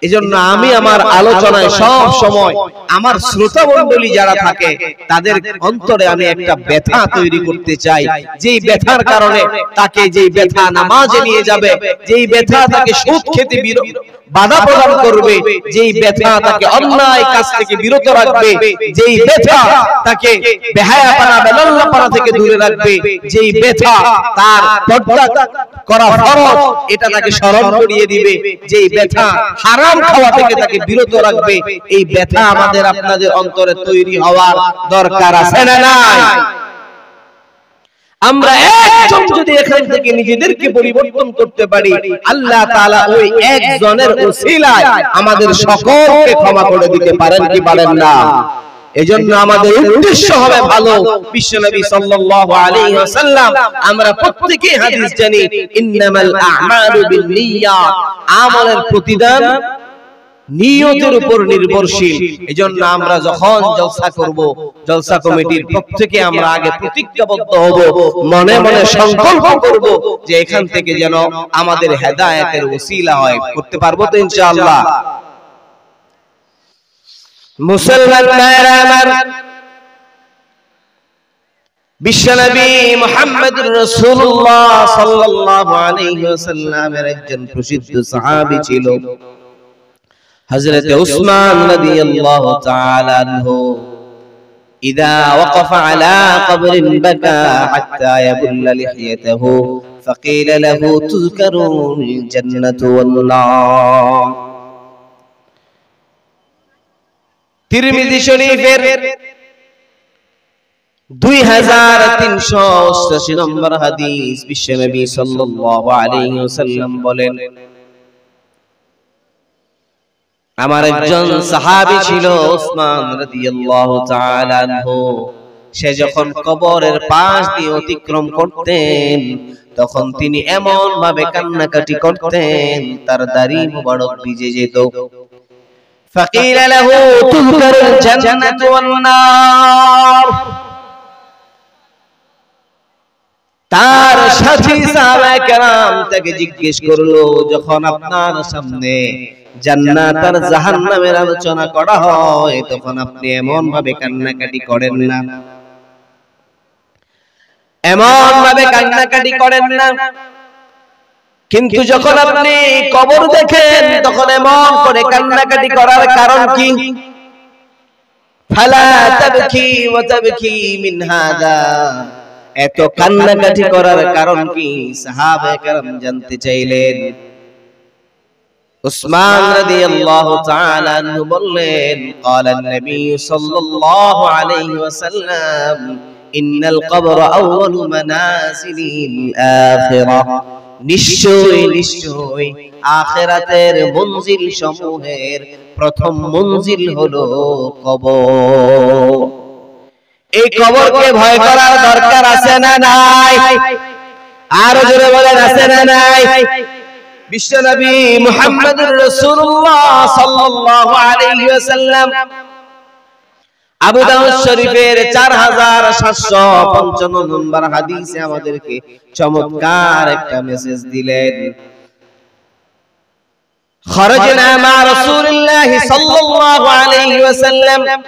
এজন্য আমি আমার আলোচনায় সব সময় আমার শ্রোতা মণ্ডলী যারা থাকে তাদের অন্তরে আমি একটা ব্যথা তৈরি করতে চাই, যেই ব্যথার কারণে তাকে, যেই ব্যথা নামাজে নিয়ে যাবে, যেই ব্যথা তাকে সুদ খেতে বাধা প্রদান করবে, যেই ব্যথা তাকে অন্যায় কাজ থেকে বিরত রাখবে, যেই ব্যথা তাকে বেহায়াপনা বেলাল্লাপনা থেকে দূরে রাখবে, যেই ব্যথা তার পর্দা করা ফরজ এটা তাকে স্মরণ করিয়ে দিবে, যেই ব্যথা হারাম খাওয়া থেকে তাকে বিরত রাখবে, এই ব্যথা আমাদের আপনাদের অন্তরে তৈরি হওয়ার দরকার আছে না নাই? আমরা একজন যদি এখান থেকে নিজেদেরকে পরিবর্তন করতে পারি, আল্লাহ তাআলা ওই একজনের ওসিলায় আমাদের সকলকে ক্ষমা করে দিতে পারেন কি পারেন না? এজন্য আমাদের উদ্দেশ্য হবে ভালো। বিশ্বনবী সাল্লাল্লাহু আলাইহি ওয়াসাল্লাম, আমরা প্রত্যেকই হাদিস জানি, ইন্নামাল আ'মালু বিন্নিয়াত, আমলের প্রতিদান নিয়তের উপর নির্ভরশীল। এজন্য আমরা যখন জলসা করব, জলসা কমিটির প্রত্যেকে আমরা আগে প্রতিজ্ঞাবদ্ধ হব, মনে মনে সংকল্প করব যে এখান থেকে যেন আমাদের হেদায়েতের ওসিলা হয়। করতে পারবো তো ইনশাআল্লাহ? মুসলমান ভাইরা আমার, বিশ্বনবী মুহাম্মদুর রাসূলুল্লাহ সাল্লাল্লাহু আলাইহি ওয়াসাল্লামের একজন প্রসিদ্ধ সাহাবী ছিল হযরত উসমান রাদিয়াল্লাহু তাআলা আনহু। ইযা ওয়াকাফা আলা কবরিন বাকা হাত্তা ইয়াবুল্লা লিহিয়াতাহু ফাকিলা লাহু তুযকারুল জান্নাতু ওয়ান নার। তিরমিজি শরীফের 2388 নম্বর হাদিস, বিশ্বনবী সাল্লাল্লাহু আলাইহি ওয়াসাল্লাম বলেন, আমার একজন সাহাবী ছিল উসমান রাদিয়াল্লাহু তাআলা আনহু। সে যখন কবরের পাশ দিয়ে অতিক্রম করতেন তখন তিনি এমন ভাবে কান্নাকাটি করতেন তার দাড়ি মুবারক ভিজে যেত। ফাকিলা লাহু তুযকারুল জান্নাতু ওয়ান নার। তার সাথী সাহাবায়ে কেরাম তাকে জিজ্ঞেস করলো, যখন আপনার সামনে জান্নাত আর জাহান্নামের আলোচনা করা হয় তখন আপনি এমন ভাবে কান্নাকাটি করেন না, এমন ভাবে কান্নাকাটি করেন না, কিন্তু যখন আপনি কবর দেখেন তখন এমন করে কান্নাকাটি করার কারণ কি? ফালা তাবকি ওয়া তাবকি মিন হাদা, এত কান্নাকাটি করার কারণ কি? সাহাবায়ে কেরাম জানতে চাইলেন। উসমান রাদিয়াল্লাহু তাআলা আনহু বললেন, ক্বালান নবী সাল্লাল্লাহু আলাইহি ওয়াসাল্লাম, ইন্নাল কবরা আউয়ালু মানাজিলিল আখিরাহ, নিশ্চয় নিশ্চয় আখিরাতের মঞ্জিল সমূহের প্রথম মঞ্জিল হলো কবর। এই কবরকে ভয় করার দরকার আছে না নাই? আর জোরে বলেন, আছে না নাই? বিশ্বনবী মুহাম্মদুর রাসূলুল্লাহ সাল্লাল্লাহু আলাইহি ওয়াসাল্লাম আবু দাউদ শরীফের 4755 নম্বর হাদিসে আমাদেরকে চমৎকার একটা মেসেজ দিলেন। خرجنا مع رسول الله صلى الله عليه وسلم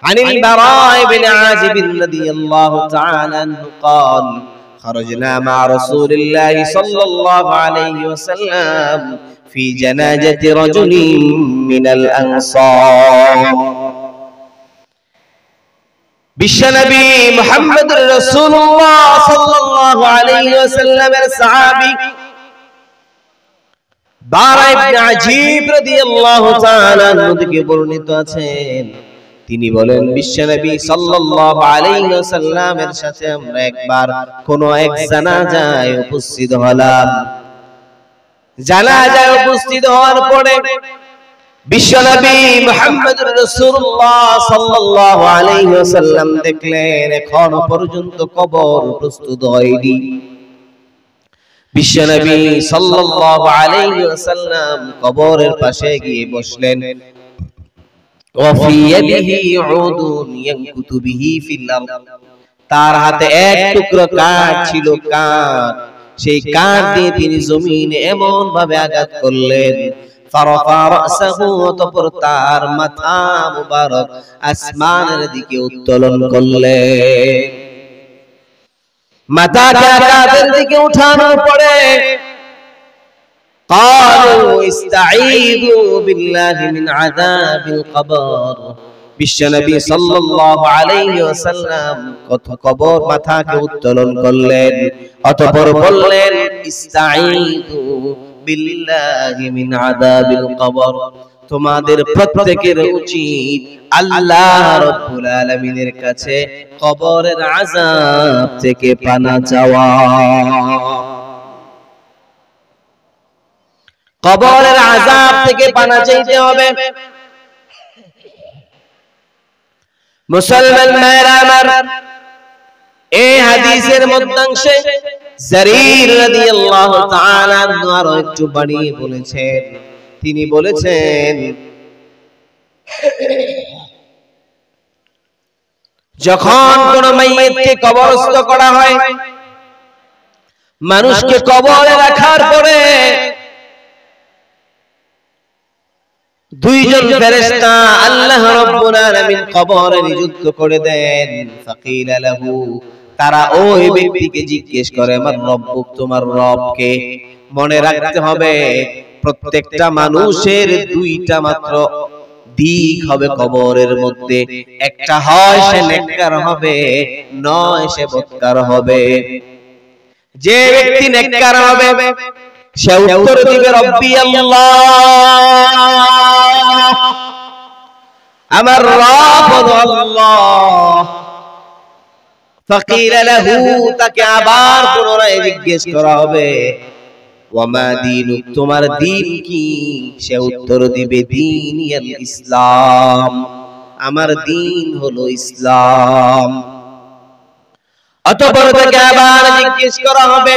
عن البراء بن عازب رضي الله تعالى عنه قال خرجنا مع رسول الله صلى الله عليه وسلم في جنازة رجل من الأنصار বিশ্বনবী মুহাম্মদুর রাসূলুল্লাহ সাল্লাল্লাহু আলাইহি ওয়াসাল্লামের সাহাবী বারা ইবনে আজিব রাদিয়াল্লাহু তাআলা আনহু থেকে বর্ণিত আছেন তিনি বলেন বিশ্বনবী সাল্লাল্লাহু আলাইহি ওয়াসাল্লামের সাথে আমরা একবার কোন এক জানাজায় উপস্থিত হলাম জানাজায় উপস্থিত হওয়ার পরে বিশ্বনবী মুহাম্মদুর রাসূলুল্লাহ সাল্লাল্লাহু আলাইহি ওয়াসাল্লাম দেখলেন এখনো পর্যন্ত কবর প্রস্তুত হয়নি বিশ্বনবী সাল্লাল্লাহু আলাইহি ওয়াসাল্লাম কবরের পাশে গিয়ে বসলেন ওয়া ফি ইয়াদিহি উদুন ইয়ানকুতু বিহি ফিল আরদ তার হাতে এক টুকরো কাঠ ছিল কাঠ সেই কাঠ দিয়ে তিনি জমিনে এমন ভাবে আঘাত করলেন ফারাফা রাসাহু অতঃপর তার মাথা মুবারক আসমানের দিকে উত্তোলন করলেন মাথাটা আকাশের দিকে উঠানোর পরে قالوا استعيذوا بالله من عذاب القبر বিশ্বনবী সাল্লাল্লাহু আলাইহি ওয়াসাল্লাম কবর মাথাকে উত্তোলন করলেন অতঃপর বললেন ইস্তাঈযু বিল্লাহি মিন আযাবিল কবর তোমাদের প্রত্যেকের উচিত আল্লাহ রাব্বুল আলামিনের কাছে কবরের আযাব থেকে পানাহ চাওয়া কবরের আযাব থেকে পানাহ চাইতে হবে মুসলমান ভাইরা আমার এই হাদিসের মধ্যাংশে জারীর রাদিয়াল্লাহু তাআলা আনহু আরো একটু বাড়িয়ে বলেছেন তিনি বলেছেন যখন কোন মাইয়িতকে কবরস্থ করা হয় মানুষকে কবরে রাখার পরে দুইজন ফেরেশতা আল্লাহ রাব্বুল আলামিন কবরে নিযুক্ত করে দেন ফাকিলা লাহু তারা ওই ব্যক্তিকে জিজ্ঞেস করে আমার রব্বুক তোমার রব কে মনে রাখতে হবে প্রত্যেকটা মানুষের দুইটা মাত্র দিক হবে কবরের মধ্যে একটা হয় সে নেককার হবে নয় সে বদকার হবে যে ব্যক্তি নেককার হবে সে উত্তর দিবে রব্বি আল্লাহ আমার রব আল্লাহ ফাকিলা লাহু তাকে আবার পুনরায় জিজ্ঞেস করা হবে ওয়ামা দীনুক তোমার দ্বীন কি সে উত্তর দিবে দীনিয়াল ইসলাম আমার দ্বীন হলো ইসলাম অতঃপর তাকে আবার জিজ্ঞেস করা হবে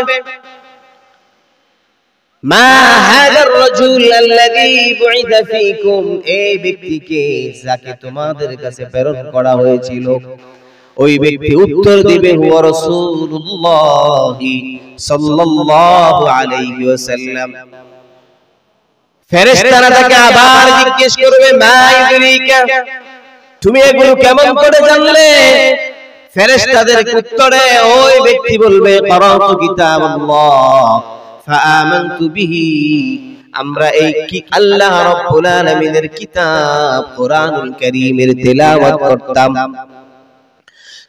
মা হাযার রাজুল আল্লাযী বুইথা ফীকুম এই ব্যক্তিকে যাকে তোমাদের কাছে প্রেরণ করা হয়েছিল ওই ব্যক্তি উত্তর দিবে হুয়া রাসূলুল্লাহ সাল্লাল্লাহু আলাইহি ওয়াসাল্লাম ফেরেশতারা তাকে আবার জিজ্ঞেস করবে মা ইদরিকা তুমি এগুলো কেমন করে জানলে ফেরেশতাদের উত্তরে ওই ব্যক্তি বলবে করাতু কিতাবাল্লাহ ফাআমানতু বিহি আমরা এই কি আল্লাহ রাব্বুল আলামিনের কিতাব কোরআনুল কারীমের তেলাওয়াত করতাম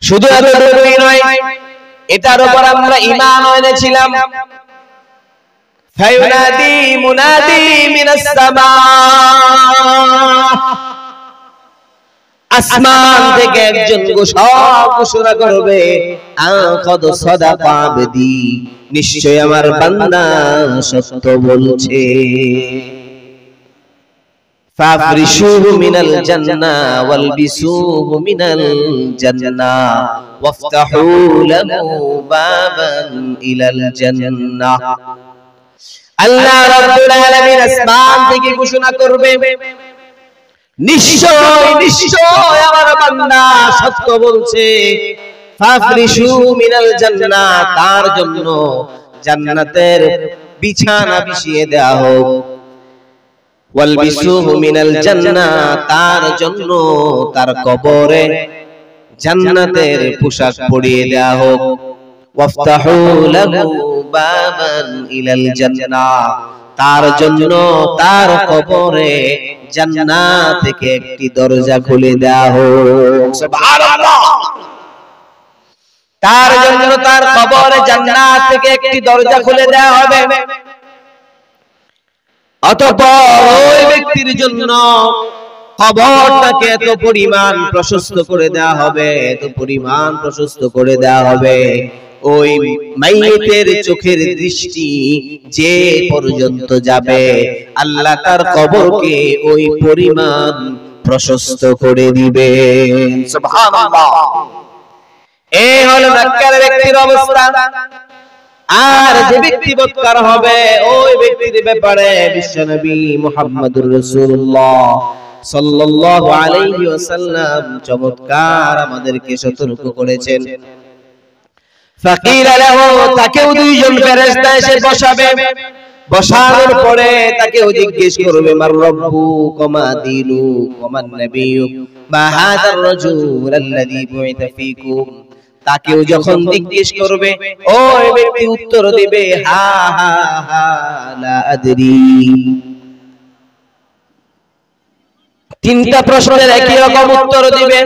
শুধু এতটুকুই নয় এটার উপর আমরা ঈমান এনেছিলাম ফায়ুনাদি মুনাদি মিনাস সামা আসমান থেকে একজন ঘোষণা করবে আকাদ সাদাকা আবদি নিশ্চয় আমার বান্দা সত্য বলছে ফাফরিশুহু মিনাল জান্নাহ ওয়ালবিসুহু মিনাল জান্নাহ ওয়াফতাহু লাহু বাবান ইলাল জান্নাহ আল্লাহ রাব্বুল আলামিন আসমান থেকে ঘোষণা করবে নিশ্চয় নিশ্চয় আমার বান্দা সত্য বলছে ফাফরিশু মিনাল জান্নাহ তার জন্য জান্নাতের বিছানা বিছিয়ে দেয়া হোক ওয়ালবিসুহু মিনাল জান্নাহ, তার জন্য তার কবরে জান্নাতের পোশাক পরিয়ে দেয়া হোক। ওয়াফতাহু লাহু বাবান ইলাল জান্নাহ, তার জন্য তার কবরে জান্নাত থেকে একটি দরজা খুলে দেয়া হোক। সুবহানাল্লাহ। তার জন্য তার কবরে জান্নাত থেকে একটি দরজা খুলে দেয়া হবে। অতঃপর ওই ব্যক্তির জন্য কবরটাকে এত পরিমাণ প্রশস্ত করে দেয়া হবে, এত পরিমাণ প্রশস্ত করে দেয়া হবে, ওই মাইয়িতের চোখের দৃষ্টি যে পর্যন্ত যাবে আল্লাহ তার কবরকে ওই পরিমাণ প্রশস্ত করে দিবেন। সুবহানাল্লাহ। এই হলো নেককার ব্যক্তির অবস্থা। আর যে ব্যক্তি বদকার হবে ওই ব্যক্তির ব্যাপারে বিশ্বনবী মুহাম্মদুর রাসূলুল্লাহ সাল্লাল্লাহু আলাইহি ওয়াসাল্লাম চমৎকার আমাদেরকে সতর্ক করেছেন। ফাকিরা লাহু, তাকেও দুইজন ফেরেশতা এসে বসাবে। বসানোর পরে তাকেও জিজ্ঞেস করবে মার রাব্বুক ওয়া দীনুক ওয়া মান নাবিয়ুক মা হাযার রাজুল আল্লাযী বুইতা ফীকুম। তাকেও যখন জিজ্ঞেস করবে ওই ব্যক্তি উত্তর দিবে হা হা হা লা আদরি। তিনটা প্রশ্নের একই রকম উত্তর দিবে,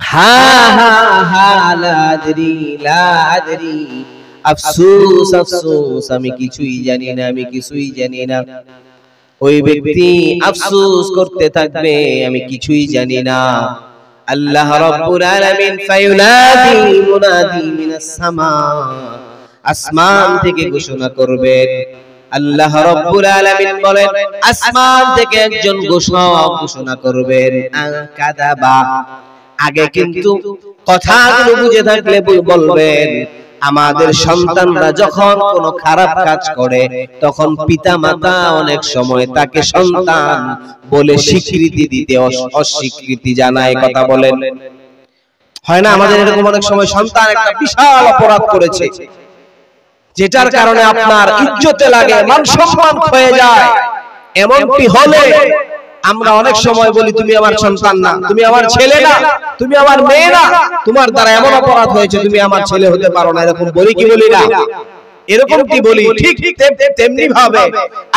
হা হা হা লা আদরি লা আদরি, আফসোস আফসোস আমি কিছুই জানি না, আমি কিছুই জানি না। ওই ব্যক্তি আফসোস করতে থাকবে আমি কিছুই জানি না। আল্লাহ রাব্বুল আলামিন ফায়ুনাদি মুনাদি মিনাস সামা, আসমান থেকে ঘোষণা করবেন। আল্লাহ রাব্বুল আলামিন বলেন আসমান থেকে একজন ঘোষণা করবেন কাযাবা। আগে কিন্তু কথাগুলো বুঝে থাকলে বলবেন আমাদের সন্তানরা যখন কোনো খারাপ কাজ করে তখন পিতামাতা অনেক সময় তাকে সন্তান বলে স্বীকৃতি দিতে অস্বীকৃতি জানায়। কথা বলেন, হয় না? আমাদের এরকম অনেক সময় সন্তান একটা বিশাল অপরাধ করেছে যেটার কারণে আপনার ইজ্জতে লাগে, মান সম্মান ক্ষয়ে যায়। এমনটি হলে আমরা অনেক সময় বলি তুমি আমার সন্তান না, তুমি আমার ছেলে না, তুমি আমার মেয়ে না, তোমার দ্বারা এমন অপরাধ হয়েছে তুমি আমার ছেলে হতে পারো না। এরকম বলি কি বলি না? এরকম কি বলি? ঠিক তেমনি ভাবে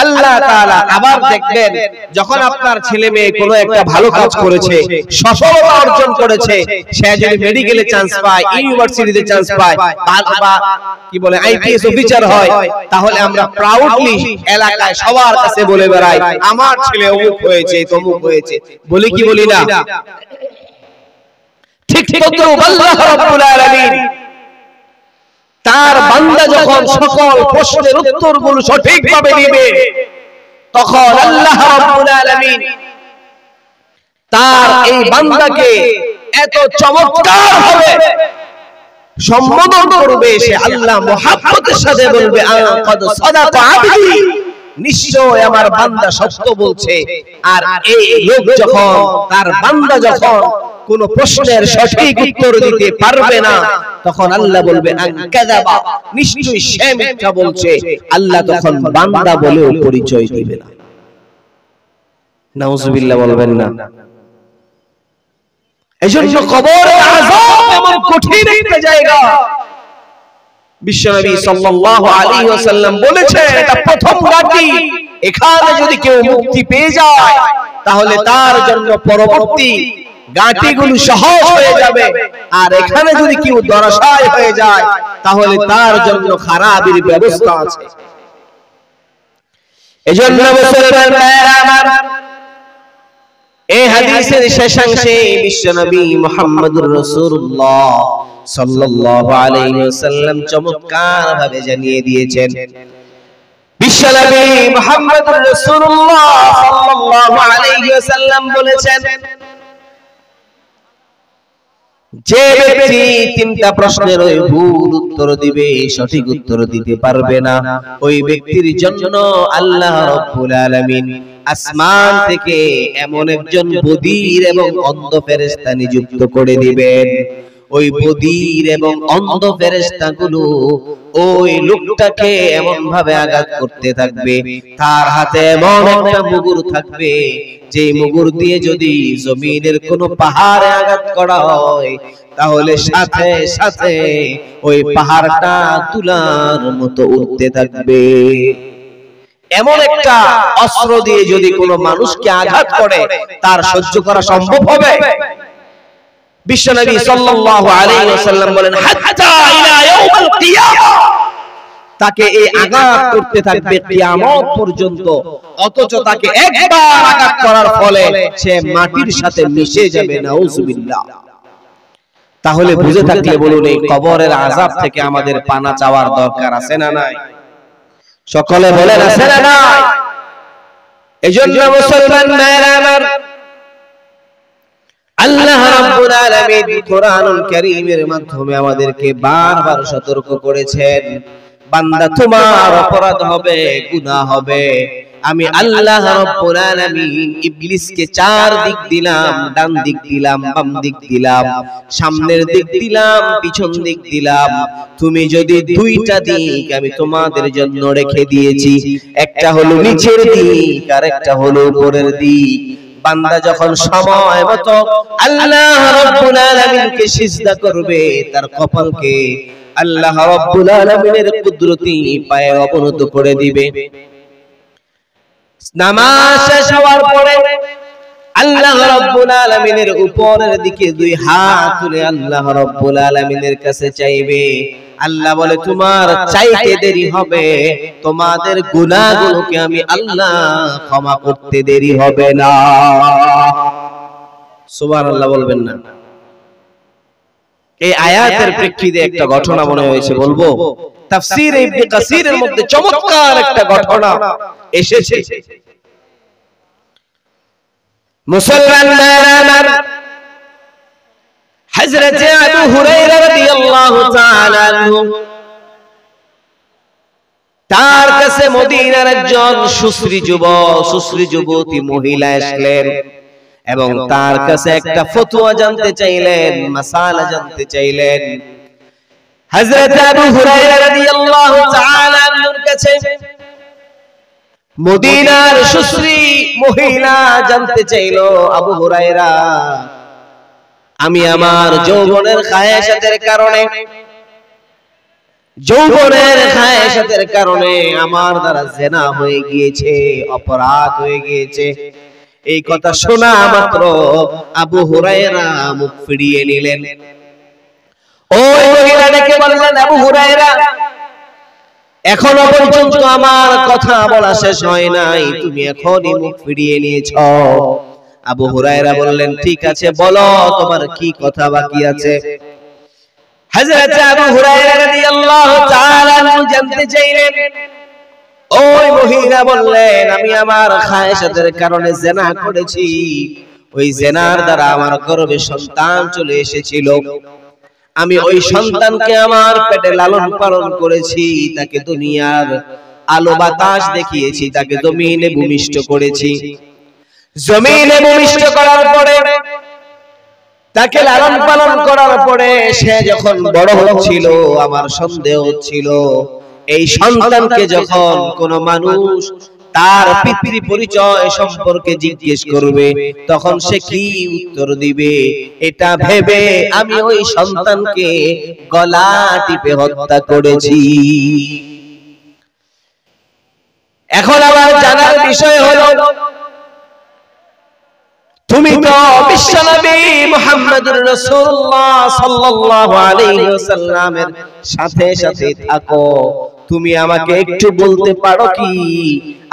আল্লাহ তাআলা আবার দেখবেন যখন আপনার ছেলে মেয়ে কোনো একটা ভালো কাজ করেছে, সফলতা অর্জন করেছে, সে যদি মেডিকেলে চান্স পায়, ইউনিভার্সিটিতে চান্স পায়, বা কি বলে আইপিএস অফিসার হয়, তাহলে আমরা প্রাউডলি এলাকায় সবার কাছে বলে বেড়াই আমার ছেলে অমুক হয়েছে তমুক হয়েছে। বলি কি বলি না? ঠিক তদ্রূপ আল্লাহ রাব্বুল আলামিন তার বান্দা যখন সকল প্রশ্নের উত্তরগুলো সঠিকভাবে দিবে তখন আল্লাহ রাব্বুল আলামিন তার এই বান্দাকে এত চমৎকার ভাবে সম্বোধন করবে, সে আল্লাহ মুহাব্বতের সাথে বলবে আকাদ সাদাকা আবদি, নিশ্চয় আমার বান্দা সত্য বলছে। আর এই লোক যখন তার বান্দা যখন কোন প্রশ্নের সঠিক উত্তর দিতে পারবে না তখন আল্লাহ বলবে আনকাযাবা, নিশ্চয়ই সে মিথ্যা বলছে। আল্লাহ তখন বান্দা বলেও পরিচয় দিবে না। নাউজুবিল্লাহ বলবেন না? এজন্য কবরের আযাব এমন কঠিন একটা জায়গা। বিশ্বনবী সাল্লাল্লাহু আলাইহি ওয়াসাল্লাম বলেছেন এটা প্রথম ঘাটি। এখানে যদি কেউ মুক্তি পেয়ে যায় তাহলে তার জন্য পরবর্তী ঘাটিগুলো সহজ হয়ে যাবে। আর এখানে যদি কেউ ধরাশায়ী হয়ে যায় তাহলে তার জন্য খারাপের ব্যবস্থা আছে। এজন্য মুসলমান ভাইরা আমার, এই হাদিসের শেষাংশে বিশ্বনবী মুহাম্মদুর রাসূলুল্লাহ সাল্লাল্লাহু আলাইহি ওয়াসাল্লাম চমৎকার ভাবে জানিয়ে দিয়েছেন। বিশ্বনবী মুহাম্মদুর রাসূলুল্লাহ সাল্লাল্লাহু আলাইহি ওয়াসাল্লাম বলেছেন যে ব্যক্তি তিনটা প্রশ্নের ওই ভুল উত্তর দিবে, সঠিক উত্তর দিতে পারবে না, ওই ব্যক্তির জন্য আল্লাহ রাব্বুল আলামিন আসমান থেকে এমন একজন বধির এবং অন্ধ ফেরেশতা নিযুক্ত করে দিবেন। ওই বধির এবং অন্ধ ফেরেশতাগুলো ওই লোকটাকে এমন ভাবে আঘাত করতে থাকবে, তার হাতে এমন একটা মুগুর থাকবে যে মুগুর দিয়ে যদি জমিনের কোনো পাহাড়ে আঘাত করা হয় তাহলে সাথে সাথে ওই পাহাড়টা তুলার মতো উঠতে থাকবে। এমন একটা অস্ত্র দিয়ে যদি কোনো মানুষকে আঘাত করে তার সহ্য করা সম্ভব হবে? বিশ্বনবী সাল্লাল্লাহু আলাইহি ওয়াসাল্লাম বলেন হাত্তা ইলা ইয়াউমিল কিয়ামাহ, তাকে এই আঘাত করতে থাকবে কিয়ামত পর্যন্ত, অথচ তাকে একবার আঘাত করার ফলে সে মাটির সাথে মিশে যাবে। নাউজুবিল্লাহ। তাহলে বুঝে থাকলে বলুন, এই কবরের আযাব থেকে আমাদের পানা চাওয়ার দরকার আছে না নাই? সকলে বলেন আছে না নাই? এজন্য মুসলমান ভাইরা আমার, আল্লাহ রাব্বুল আলামিন কোরআনুল কারীমের মাধ্যমে আমাদেরকে বারবার সতর্ক করেছেন, বান্দা তোমার অপরাধ হবে, গুনাহ হবে, আমি আল্লাহ রাব্বুল আলামিন ইবলিসকে চার দিক দিলাম, ডান দিক দিলাম, বাম দিক দিলাম, সামনের দিক দিলাম, পিছন দিক দিলাম। তুমি যদি দুইটা দিক আমি তোমাদের জন্য রেখে দিয়েছি, একটা হলো নিচের দিক আর একটা হলো উপরের দিক। বান্দা যখন সময় মতো আল্লাহ রাব্বুল আলামিনকে সিজদা করবে, তার কপালকে আল্লাহ রাব্বুল আলামিনের কুদরতি পায়ে অবনত করে দিবে। নামাজ শেষ হওয়ার পরে আল্লাহ রাব্বুল আলামিনের উপরের দিকে দুই হাত তুলে আল্লাহ রাব্বুল আলামিনের কাছে চাইবে। আল্লাহ বলে তোমার চাইতে দেরি হবে, তোমাদের গুনাহগুলোকে আমি আল্লাহ ক্ষমা করতে দেরি হবে না। সুবহানাল্লাহ বলবেন না? এই আয়াতের প্রেক্ষিতে একটা ঘটনা মনে হয়েছে, বলবো। তাফসীর ইবনে কাসীরের মধ্যে চমৎকার একটা ঘটনা এসেছে। মুসলমান ভাইরা, হযরত আবু হুরায়রা রাদিয়াল্লাহু তাআলা আনহু, তার কাছে মদিনার একজন সুশ্রী যুবতী মহিলা আসলেন এবং তার কাছে একটা ফতোয়া জানতে চাইলেন, মাসালা জানতে চাইলেন। হযরত আবু হুরায়রা রাদিয়াল্লাহু তাআলা আনহুর কাছে মদিনার সুশ্রী মহিলা জানতে চাইল, আবু হুরায়রা, আমি আমার যৌবনের খায়েশাতের কারণে আমার দ্বারা জিনা হয়ে গিয়েছে, অপরাধ হয়ে গিয়েছে। এই কথা শোনা মাত্র আবু হুরায়রা মুখ ফিরিয়ে নিলেন। ওই মহিলা ডেকে বললেন, আবু হুরায়রা, এখনো পর্যন্ত আমার কথা বলা শেষ হয় নাই, তুমি এখনই মুখ ফিরিয়ে নিয়েছো। আবু হুরায়রা বললেন, ঠিক আছে, বলো তোমার কি কথা বাকি আছে। হযরত আবু হুরায়রা রাদিয়াল্লাহু তাআলা আনহু জানতে চাইলেন। ওই মহিলা বললেন, আমি আমার খায়েশাতের কারণে জিনা করেছি, ওই জিনার দ্বারা আমার গর্ভে সন্তান চলে এসেছিল। আমি ওই সন্তানকে আমার পেটে লালন পালন করেছি, তাকে দুনিয়ার আলো বাতাস দেখিয়েছি, তাকে জমিনে ভূমিষ্ঠ করেছি। জমিনে ভূমিষ্ঠ করার পরে, তাকে লালন পালন করার পরে সে যখন বড় হচ্ছিল, আমার সন্দেহ হচ্ছিল এই সন্তানকে যখন কোনো মানুষ তার পিতৃ পরিচয় সম্পর্কে জিজ্ঞেস করবে তখন সে কি উত্তর দিবে, এটা ভেবে আমি ওই সন্তানকে গলা টিপে হত্যা করেছি। এখন আবার জানার বিষয় হলো, তুমি তো বিশ্বনবী মুহাম্মদুর রাসূলুল্লাহ সাল্লাল্লাহু আলাইহি ওয়াসাল্লামের সাথে সাথে থাকো, তুমি আমাকে একটু বলতে পারো কি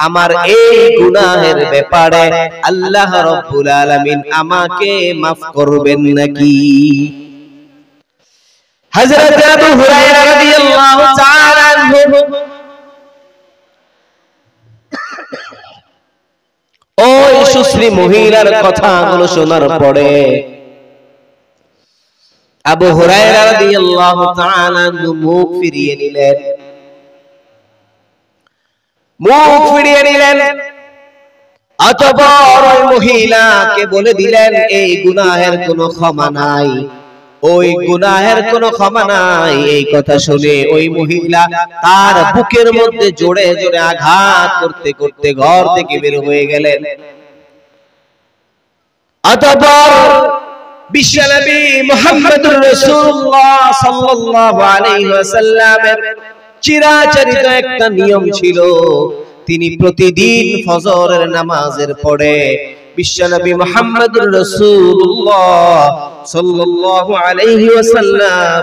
আমার এই গুনাহের ব্যাপারে আল্লাহ রাব্বুল আলামিন আমাকে maaf করবেন নাকি? হযরত আবু হুরায়রা রাদিয়াল্লাহু তাআলা আনহু ওই সুশ্রী মহিলার কথাগুলো শোনার পরে আবু হুরায়রা রাদিয়াল্লাহু তাআলা আনহু মুখ ফিরিয়ে নিলেন। অতঃপর ওই মহিলাকে বলে দিলেন, এই গুনাহের কোনো ক্ষমা নাই, ওই গুনাহের কোনো ক্ষমা নাই। এই কথা শুনে ওই মহিলা তার বুকের মধ্যে জোরে জোরে আঘাত করতে করতে ঘর থেকে বের হয়ে গেলেন। অতঃপর বিশ্বনবী মুহাম্মদুর রাসূলুল্লাহ সাল্লাল্লাহু আলাইহি ওয়াসাল্লামের চিরাচরিত একটা নিয়ম ছিল, তিনি প্রতিদিন ফজরের নামাজের পরে বিশ্বনবী মুহাম্মদুর রাসূলুল্লাহ সাল্লাল্লাহু আলাইহি ওয়াসাল্লাম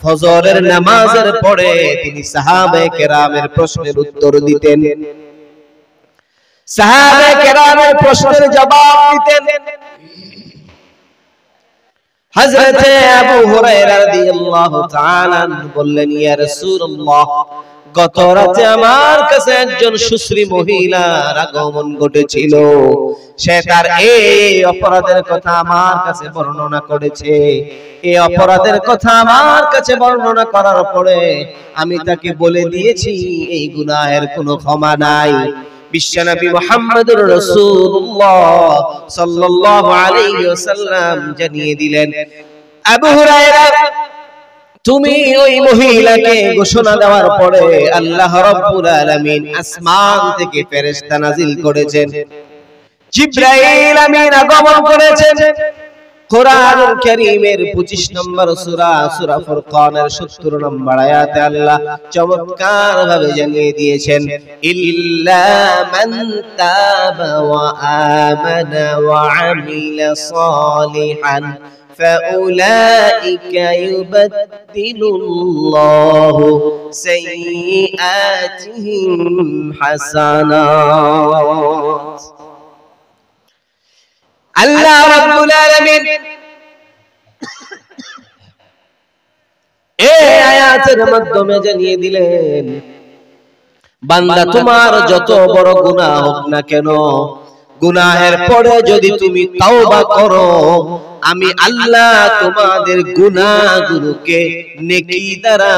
ফজরের নামাজের পরে তিনি সাহাবায়ে কেরামের প্রশ্নের উত্তর দিতেন, সাহাবায়ে কেরামের প্রশ্নের জবাব দিতেন। হযরতে আবু হুরায়রা রাদিয়াল্লাহু তাআলা বললেন, ইয়া রাসূলুল্লাহ, গত রাতে আমার কাছে একজন সুশ্রী মহিলার আগমন ঘটেছিল। সে তার এই অপরাধের কথা আমার কাছে বর্ণনা করেছে। এই অপরাধের কথা আমার কাছে বর্ণনা করার পরে আমি তাকে বলে দিয়েছি এই গুনাহের কোনো ক্ষমা নাই। বিশ্বনবী মুহাম্মদুর রাসূলুল্লাহ সাল্লাল্লাহু আলাইহি ওয়াসাল্লাম জানিয়ে দিলেন, আবু হুরায়রা, তুমি ওই মহিলাকে ঘোষণা দেওয়ার পরে আল্লাহ রাব্বুল আলামিন আসমান থেকে ফেরেশতা নাজিল করেছেন, জিবরাইল আমিন আগমন করেছেন। কোরআনুল কারীমের 25 নম্বর সূরা সূরা ফুরকানের 70 নম্বর আয়াতে আল্লাহ চমৎকার ভাবে জানিয়ে দিয়েছেন, ইল্লা মান তাবা ওয়া আমানা ওয়া আমিলা সালিহান فأولئك يبدل الله سيئاتهم حسنات। আল্লাহ রাব্বুল আলামিন এই আয়াতের মাধ্যমে জানিয়ে দিলেন, বান্দা তোমার যত বড় গুনাহ হোক না কেন, গুনাহের পরে যদি তুমি তাওবা করো, আমি আল্লাহ তোমাদের গুনাহগুলোকে নেকি দ্বারা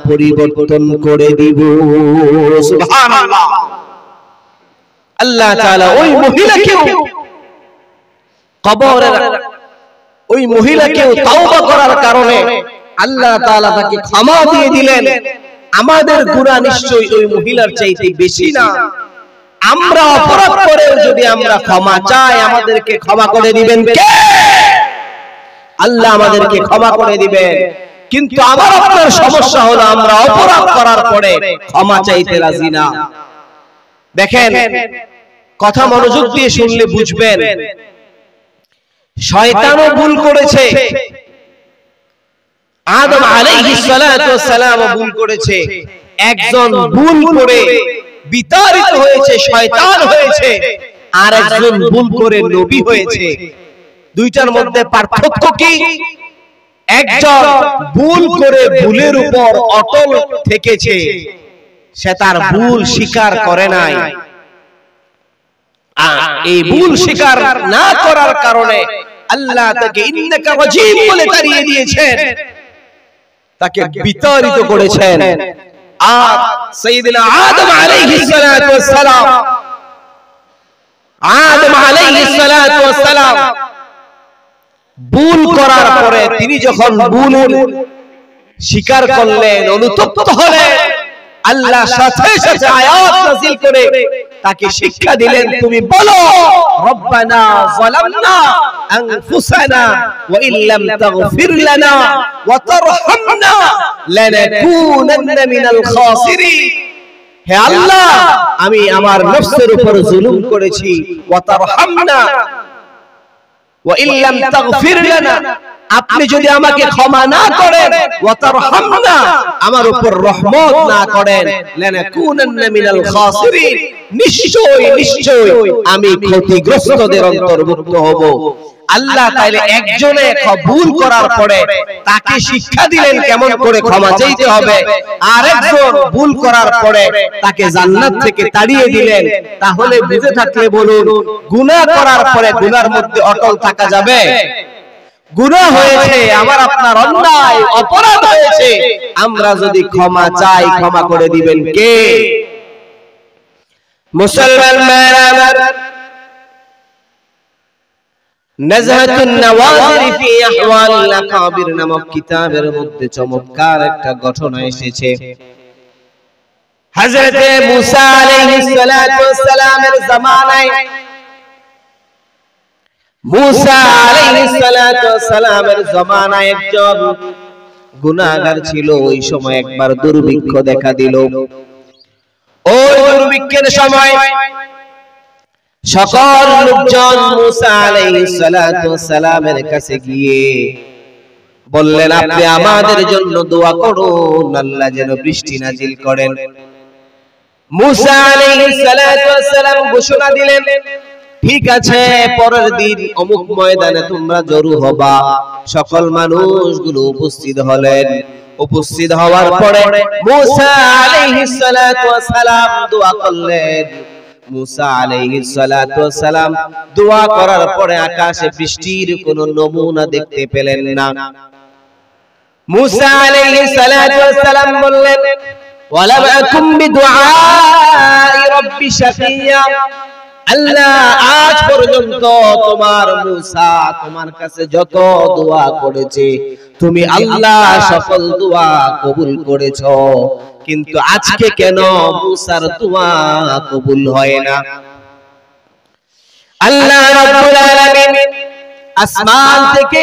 পরিবর্তন করে দিব। সুবহানাল্লাহ। আল্লাহ তাআলা ওই মহিলাকেও কবরের ওই মহিলাকেও তাওবা করার কারণে আল্লাহ তাআলা তাকে ক্ষমা দিয়ে দিলেন। আমাদের গুনাহ নিশ্চয়ই ওই মহিলার চাইতে বেশি না। আমরা অপরাধ করেও যদি আমরা ক্ষমা চাই, আমাদেরকে ক্ষমা করে দিবেন কে? আল্লাহ আমাদেরকে ক্ষমা করে দিবেন। কিন্তু আমার আপনার সমস্যা হলো আমরা অপরাধ করার পরে ক্ষমা চাইতে রাজি না। দেখেন, কথা মনোযোগ দিয়ে শুনলে বুঝবেন, শয়তানও ভুল করেছে, আদম আলাইহিস সালাতু ওয়াস সালাম ভুল করেছে। একজন ভুল করে বিতাড়িত হয়েছে, শয়তান হয়েছে, আর একজন ভুল করে নবী হয়েছে। দুইটার মধ্যে পার্থক্য কি? একজন ভুল করে ভুলের উপর অটল থেকেছে, সে তার ভুল স্বীকার করে নাই। এই ভুল স্বীকার না করার কারণে আল্লাহ তাকে ইন্নাকা রাজিম বলে তাড়িয়ে দিয়েছেন, তাকে বিতাড়িত করেছেন। আর সাইয়েদনা আদম আলাইহিস সালাতু ওয়াস সালাম, আদম আলাইহিস সালাতু ওয়াস সালাম ভুল করার পরে তিনি যখন ভুল স্বীকার করলেন, অনুতপ্ত হলেন, আল্লাহ সাথে সাথে আয়াত নাযিল করে তাকে শিক্ষা দিলেন, তুমি বলো রব্বানা যালামনা আনফুসানা ওয়া ইল্লাম তাগফির লানা ওয়া তারহামনা লানাকুনান্না মিনাল খাসিরিন। হে আল্লাহ, আমি আমার নফসের উপর জুলুম করেছি, ওয়া তারহামনা ওয়া ইল্লাম তাগফির লানা, আপনি যদি আমাকে ক্ষমা না করেন, ওয়া তারহামনা, আমার উপর রহমত না করেন, লানাকুনান্না মিনাল খাসিরিন, নিশ্চয় নিশ্চয় আমি ক্ষতিগ্রস্তদের অন্তর্ভুক্ত হব। আল্লাহ তাইলে একজনে ভুল করার পরে তাকে শিক্ষা দিলেন কেমন করে ক্ষমা চাইতে হবে, আর একজন ভুল করার পরে তাকে জান্নাত থেকে তাড়িয়ে দিলেন। তাহলে বুঝে থাকলে বলুন, গুনাহ করার পরে গুনার মধ্যে অটল থাকা যাবে? গুনাহ হয়েছে, আমার আপনার অন্যায় অপরাধ হয়েছে, আমরা যদি ক্ষমা চাই, ক্ষমা করে দিবেন কে? মুসলমান ভাইরা, নাজহাতুন নওয়াজির ফি আহওয়ালিল আকাবির নামক কিতাবের মধ্যে চমৎকার একটা ঘটনা এসেছে। হযরত মুসা আলাইহিস সালাতু ওয়াস সালামের জামানায়, মুসা আলাইহিস সালাতু ওয়াস সালামের জামানায় একজন গুনাহগার ছিল। ওই সময় একবার দুর্ভিক্ষ দেখা দিল। ওই দুর্ভিক্ষের সময় সকল লোকজন মুসা আলাইহিস সালাতু ওয়াস সালামের কাছে গিয়ে বললেন, আপনি আমাদের জন্য দোয়া করুন, আল্লাহ যেন বৃষ্টি নাজিল করেন। মুসা আলাইহিস সালাতু ওয়াস সালাম ঘোষণা দিলেন, ঠিক আছে, পরের দিন অমুক ময়দানে তোমরা জড়ো হবা। সকল মানুষগুলো উপস্থিত হলেন। উপস্থিত হওয়ার পরে মুসা আলাইহিস সালাতু ওয়াস সালাম দোয়া করলেন। মুসা আলাইহিস সালাতু ওয়াস সালাম দোয়া করার পরে আকাশে বৃষ্টির কোনো নমুনা দেখতে পেলেন না। মুসা আলাইহিস সালাতু ওয়াস সালাম বললেন, ওয়ালাম আকুম বিদুআই রাব্বি শাকিয়া, আল্লাহ আজ পর্যন্ত তোমার মুসা তোমার কাছে যত দোয়া করেছে তুমি আল্লাহ সকল দোয়া কবুল করেছো, কিন্তু আজকে কেন মুসার দোয়া কবুল হয় না? আল্লাহ রাব্বুল আলামিন আসমান থেকে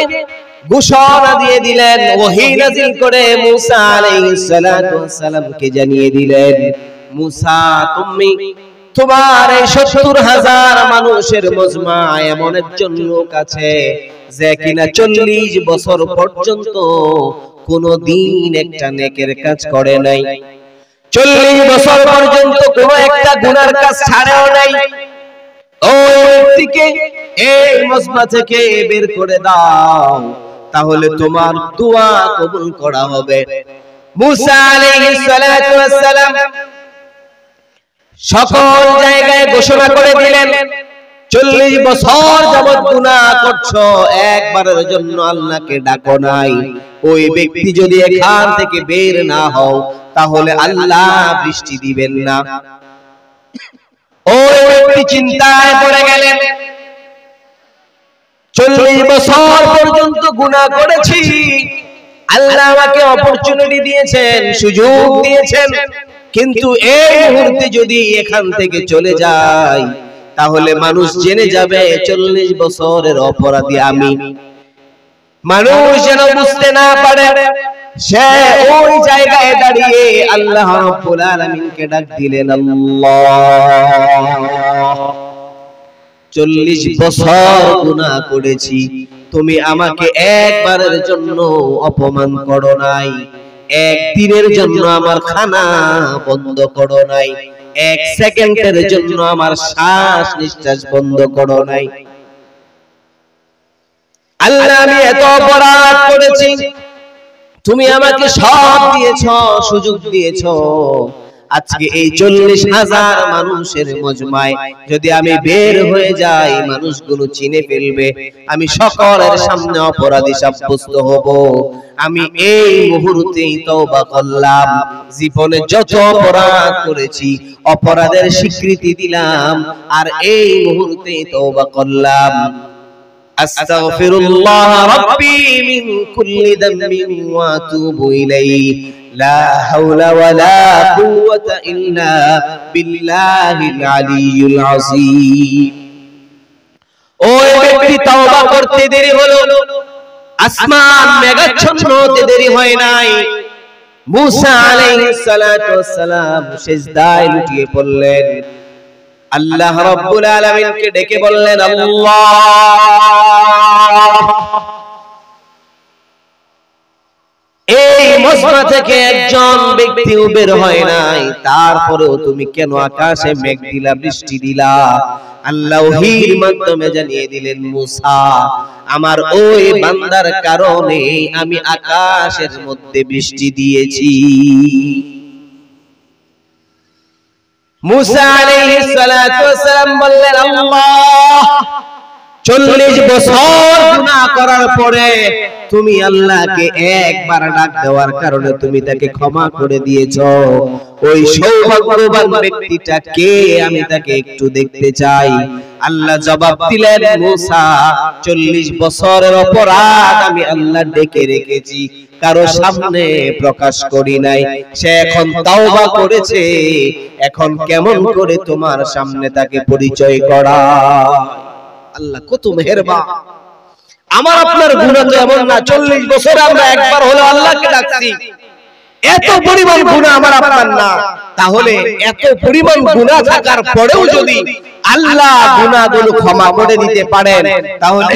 ঘোষণা দিয়ে দিলেন, ওহী নাযিল করে মুসা আলাইহিস সালাতু ওয়াস সালামকে জানিয়ে দিলেন, মুসা তুমি তোমার এই ৭০,০০০ মানুষের মজমা এমন একজন লোক আছে যে কিনা ৪০ বছর পর্যন্ত কোনদিন একটা নেকের কাজ করে নাই, ৪০ বছর পর্যন্ত কোন একটা গুনার কাজ ছাড়েও নাই। ওই ব্যক্তিকে এই মজমা থেকে বের করে দাও, তাহলে তোমার দোয়া কবুল করা হবে। মুসা আলাইহিস সালাতু ওয়াস সালাম সকল জায়গায় ঘোষণা করে দিলেন, ৪০ বছর যাবত গুনাহ করছো, একবারের জন্য আল্লাহকে ডাকো নাই। ওই ব্যক্তি যদি এখান থেকে বের না হও তাহলে আল্লাহ বৃষ্টি দিবেন না। ওই ব্যক্তি চিন্তায় পড়ে গেলেন, ৪০ বছর পর্যন্ত গুনাহ করেছি, আল্লাহ আমাকে অপরচুনিটি দিয়েছেন, সুযোগ দিয়েছেন, কিন্তু এই মুহূর্তে যদি এখান থেকে চলে যাই তাহলে মানুষ জেনে যাবে ৪০ বছরের অপরাধী আমি। মানুষ যেন বুঝতে না পারে, সে ওই জায়গায় দাঁড়িয়ে আল্লাহ রাব্বুল আলামিনকে ডাক দিলেন, আল্লাহ ৪০ বছর গুনাহ করেছি, তুমি আমাকে একবারের জন্য অপমান করো নাই, একদিনের জন্য আমার খানা বন্ধ করো নাই, এক সেকেন্ডের জন্য আমার শ্বাস নিঃশ্বাস বন্ধ করো নাই। আল্লাহ আমি এত অপরাধ করেছি, তুমি আমাকে সব দিয়েছো, সুযোগ দিয়েছো, আজকে এই ৪০,০০০ মানুষের মজমায় যদি আমি বের হয়ে যাই মানুষগুলো চিনে ফেলবে, আমি সকলের সামনে অপরাধী সাব্যস্ত হব। আমি এই মুহূর্তেই তওবা করলাম, জীবনে যত অপরাধ করেছি অপরাধের স্বীকৃতি দিলাম, আর এই মুহূর্তেই তওবা করলাম। আস্তাগফিরুল্লাহ রাব্বি মিন কুল্লি যামবিন ওয়া আতুবু ইলাইহি লা হাওলা ওয়ালা কুওয়াতা ইল্লা বিল্লাহিল আলিয়্যিল আযীম। ওই ব্যক্তি তওবা করতে দেরি হলো, আসমান মেঘাচ্ছন্ন হতে দেরি হয় নাই। মুসা আলাইহিস সালাতু ওয়াস সালাম সিজদায় লুটিয়ে পড়লেন, আল্লাহ রাব্বুল আলামিনকে ডেকে বললেন, আল্লাহ এই মজমা থেকে একজন ব্যক্তিও বের হয় নাই, তারপরেও তুমি কেন আকাশে মেঘ দিলা, বৃষ্টি দিলা? আল্লাহ ওহীর মাধ্যমে জানিয়ে দিলেন, মুসা আমার ওই বান্দার কারণে আমি আকাশের মধ্যে বৃষ্টি দিয়েছি। মুসা আলাইহিস সালাতু ওয়াস সালাম বললেন, আল্লাহ 40 বছর গুনাহ করার পরে তুমি আল্লাহকে একবার ডাক দেওয়ার কারণে তুমি তাকে ক্ষমা করে দিয়েছো। ওই সৌভাগ্যবান ব্যক্তিটা কে আমি তাকে একটু দেখতে চাই। আল্লাহ জবাব দিলেন, মুসা 40 বছরের অপরাধ আমি আল্লাহ ডেকে রেখেছি, কারো সামনে প্রকাশ করি নাই। সে এখন তাওবা করেছে, এখন কেমন করে তোমার সামনে তাকে পরিচয় করা। আল্লাহ কত মেহেরবান। আমার আপনার গুনাহ তো এমন না 40 বছরে আমরা একবার হলো আল্লাহকে ডাকছি, এত পরিমাণ গুনাহ আমার আপনার না। তাহলে এত পরিমাণ গুনাহ থাকার পরেও যদি আল্লাহ গুনাহগুলো ক্ষমা করে দিতে পারেন, তাহলে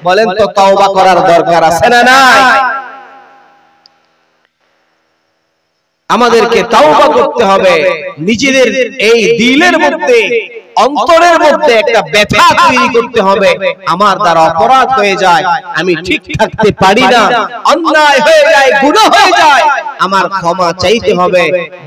বলেন তো তওবা করার দরকার আছে না নাই? আমাদেরকে তওবা করতে হবে। নিজেদের এই দিলের মধ্যে, অন্তরের মধ্যে একটা ব্যথা তৈরি করতে হবে, আমার দ্বারা অপরাধ হয়ে যায়, আমি ঠিক থাকতে পারি না, অন্যায় হয়ে যায়, গুনাহ হয়ে যায়, আমার ক্ষমা চাইতে হবে,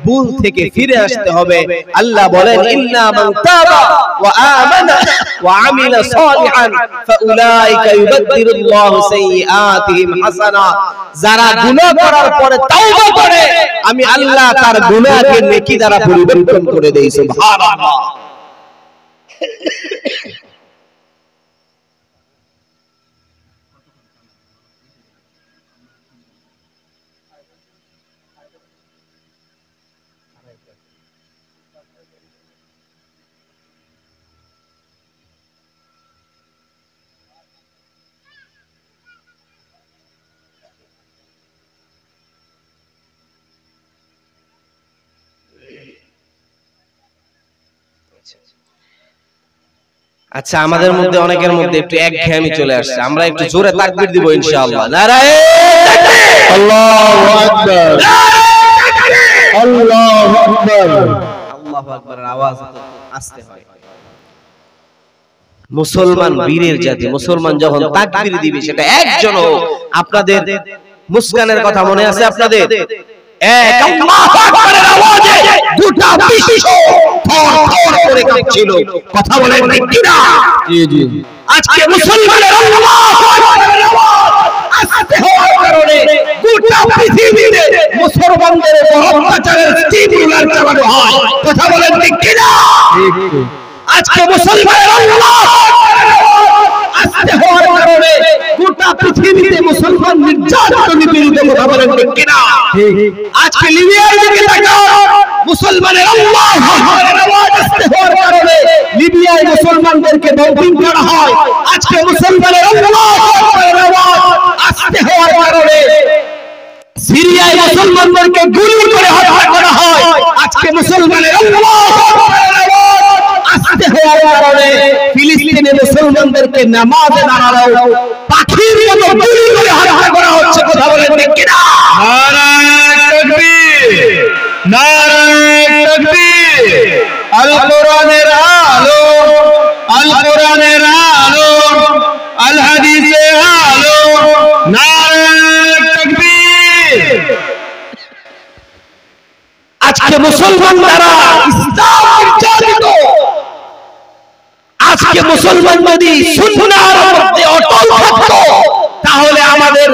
ভুল থেকে ফিরে আসতে হবে। আল্লাহ বলেন, ইল্লা মান তাবা ওয়া আমানা ওয়া আমিলা সালিহান ফাউলাইকা ইউবাদদিলুল্লাহু সাইয়্যাতিহিম হাসানাত। যারা গুনাহ করার পরে তওবা করে, আমি আল্লাহ তার গুনাহকে নেকি দ্বারা পরিবর্তন করে দেই। সুবহানাল্লাহ। আচ্ছা, আমাদের মধ্যে অনেকের মধ্যে একটু একঘেয়েমি চলে আসছে, আমরা একটু জোরে তাকবীর দিব ইনশাআল্লাহ। নারায়ে তাকবীর, আল্লাহু আকবার, আল্লাহু আকবার। আল্লাহু আকবারের আওয়াজ আসতে হয়। মুসলমান বীরের জাতি, মুসলমান যখন তাকবীর দিবে সেটা একজন হোক। আপনাদের মুস্কানের কথা মনে আছে আপনাদের? এক আল্লাহু আকবারের আওয়াজে গোটা বিশ্ব থরথর করে কাঁপছিল। কথা বলেন ঠিক কি না? জি জি। আজকে মুসলমানের আল্লাহু আকবারের আওয়াজ আস্তে হওয়ার কারণে গোটা পৃথিবীতে মুসলমানদের উপর অত্যাচারের স্টিমুলার চালানো হয়। কথা বলেন ঠিক কি না? ঠিক। আজকে মুসলমানের আল্লাহু আকবারের আওয়াজ আস্তে হওয়ার কারণে গোটা পৃথিবীতে মুসলমান নির্যাতিত নিপীড়িত। কথা বলেন ঠিক কি না? ঠিক। আজকে লিবিয়ার দিকে তাকাও, মুসলমানের আল্লাহু আকবারের আওয়াজ আস্তে হওয়ার কারণে লিবিয়ায় মুসলমানদেরকে বম্বিং করা হয়। আজকে মুসলমানের আল্লাহু আকবারের আওয়াজ আস্তে হওয়ার কারণে সিরিয়ায় মুসলমানদেরকে গুলি করে হত্যা করা হয়। আজকে মুসলমানের আল্লাহু আকবারের আওয়াজ আস্তে হওয়ার কারণে ফিলিস্তিনে মুসলমানদেরকে নামাজে দাঁড়ানো পাখির মতো গুলি করে হত্যা করা হচ্ছে। কথা বলেন ঠিক কি না? নারায়ে তাকবীর, নারায়ে তাকবীর। আল কোরআনের আলো, আল কোরআনের আলো, আল হাদিসের আলো, নারায়ে তাকবীর। আজকে মুসলমান দ্বারা ইসলাম নির্যাতিত। আজকে মুসলমান যদি সুন্নাহর মধ্যে অটল থাকতো, তাহলে আমাদের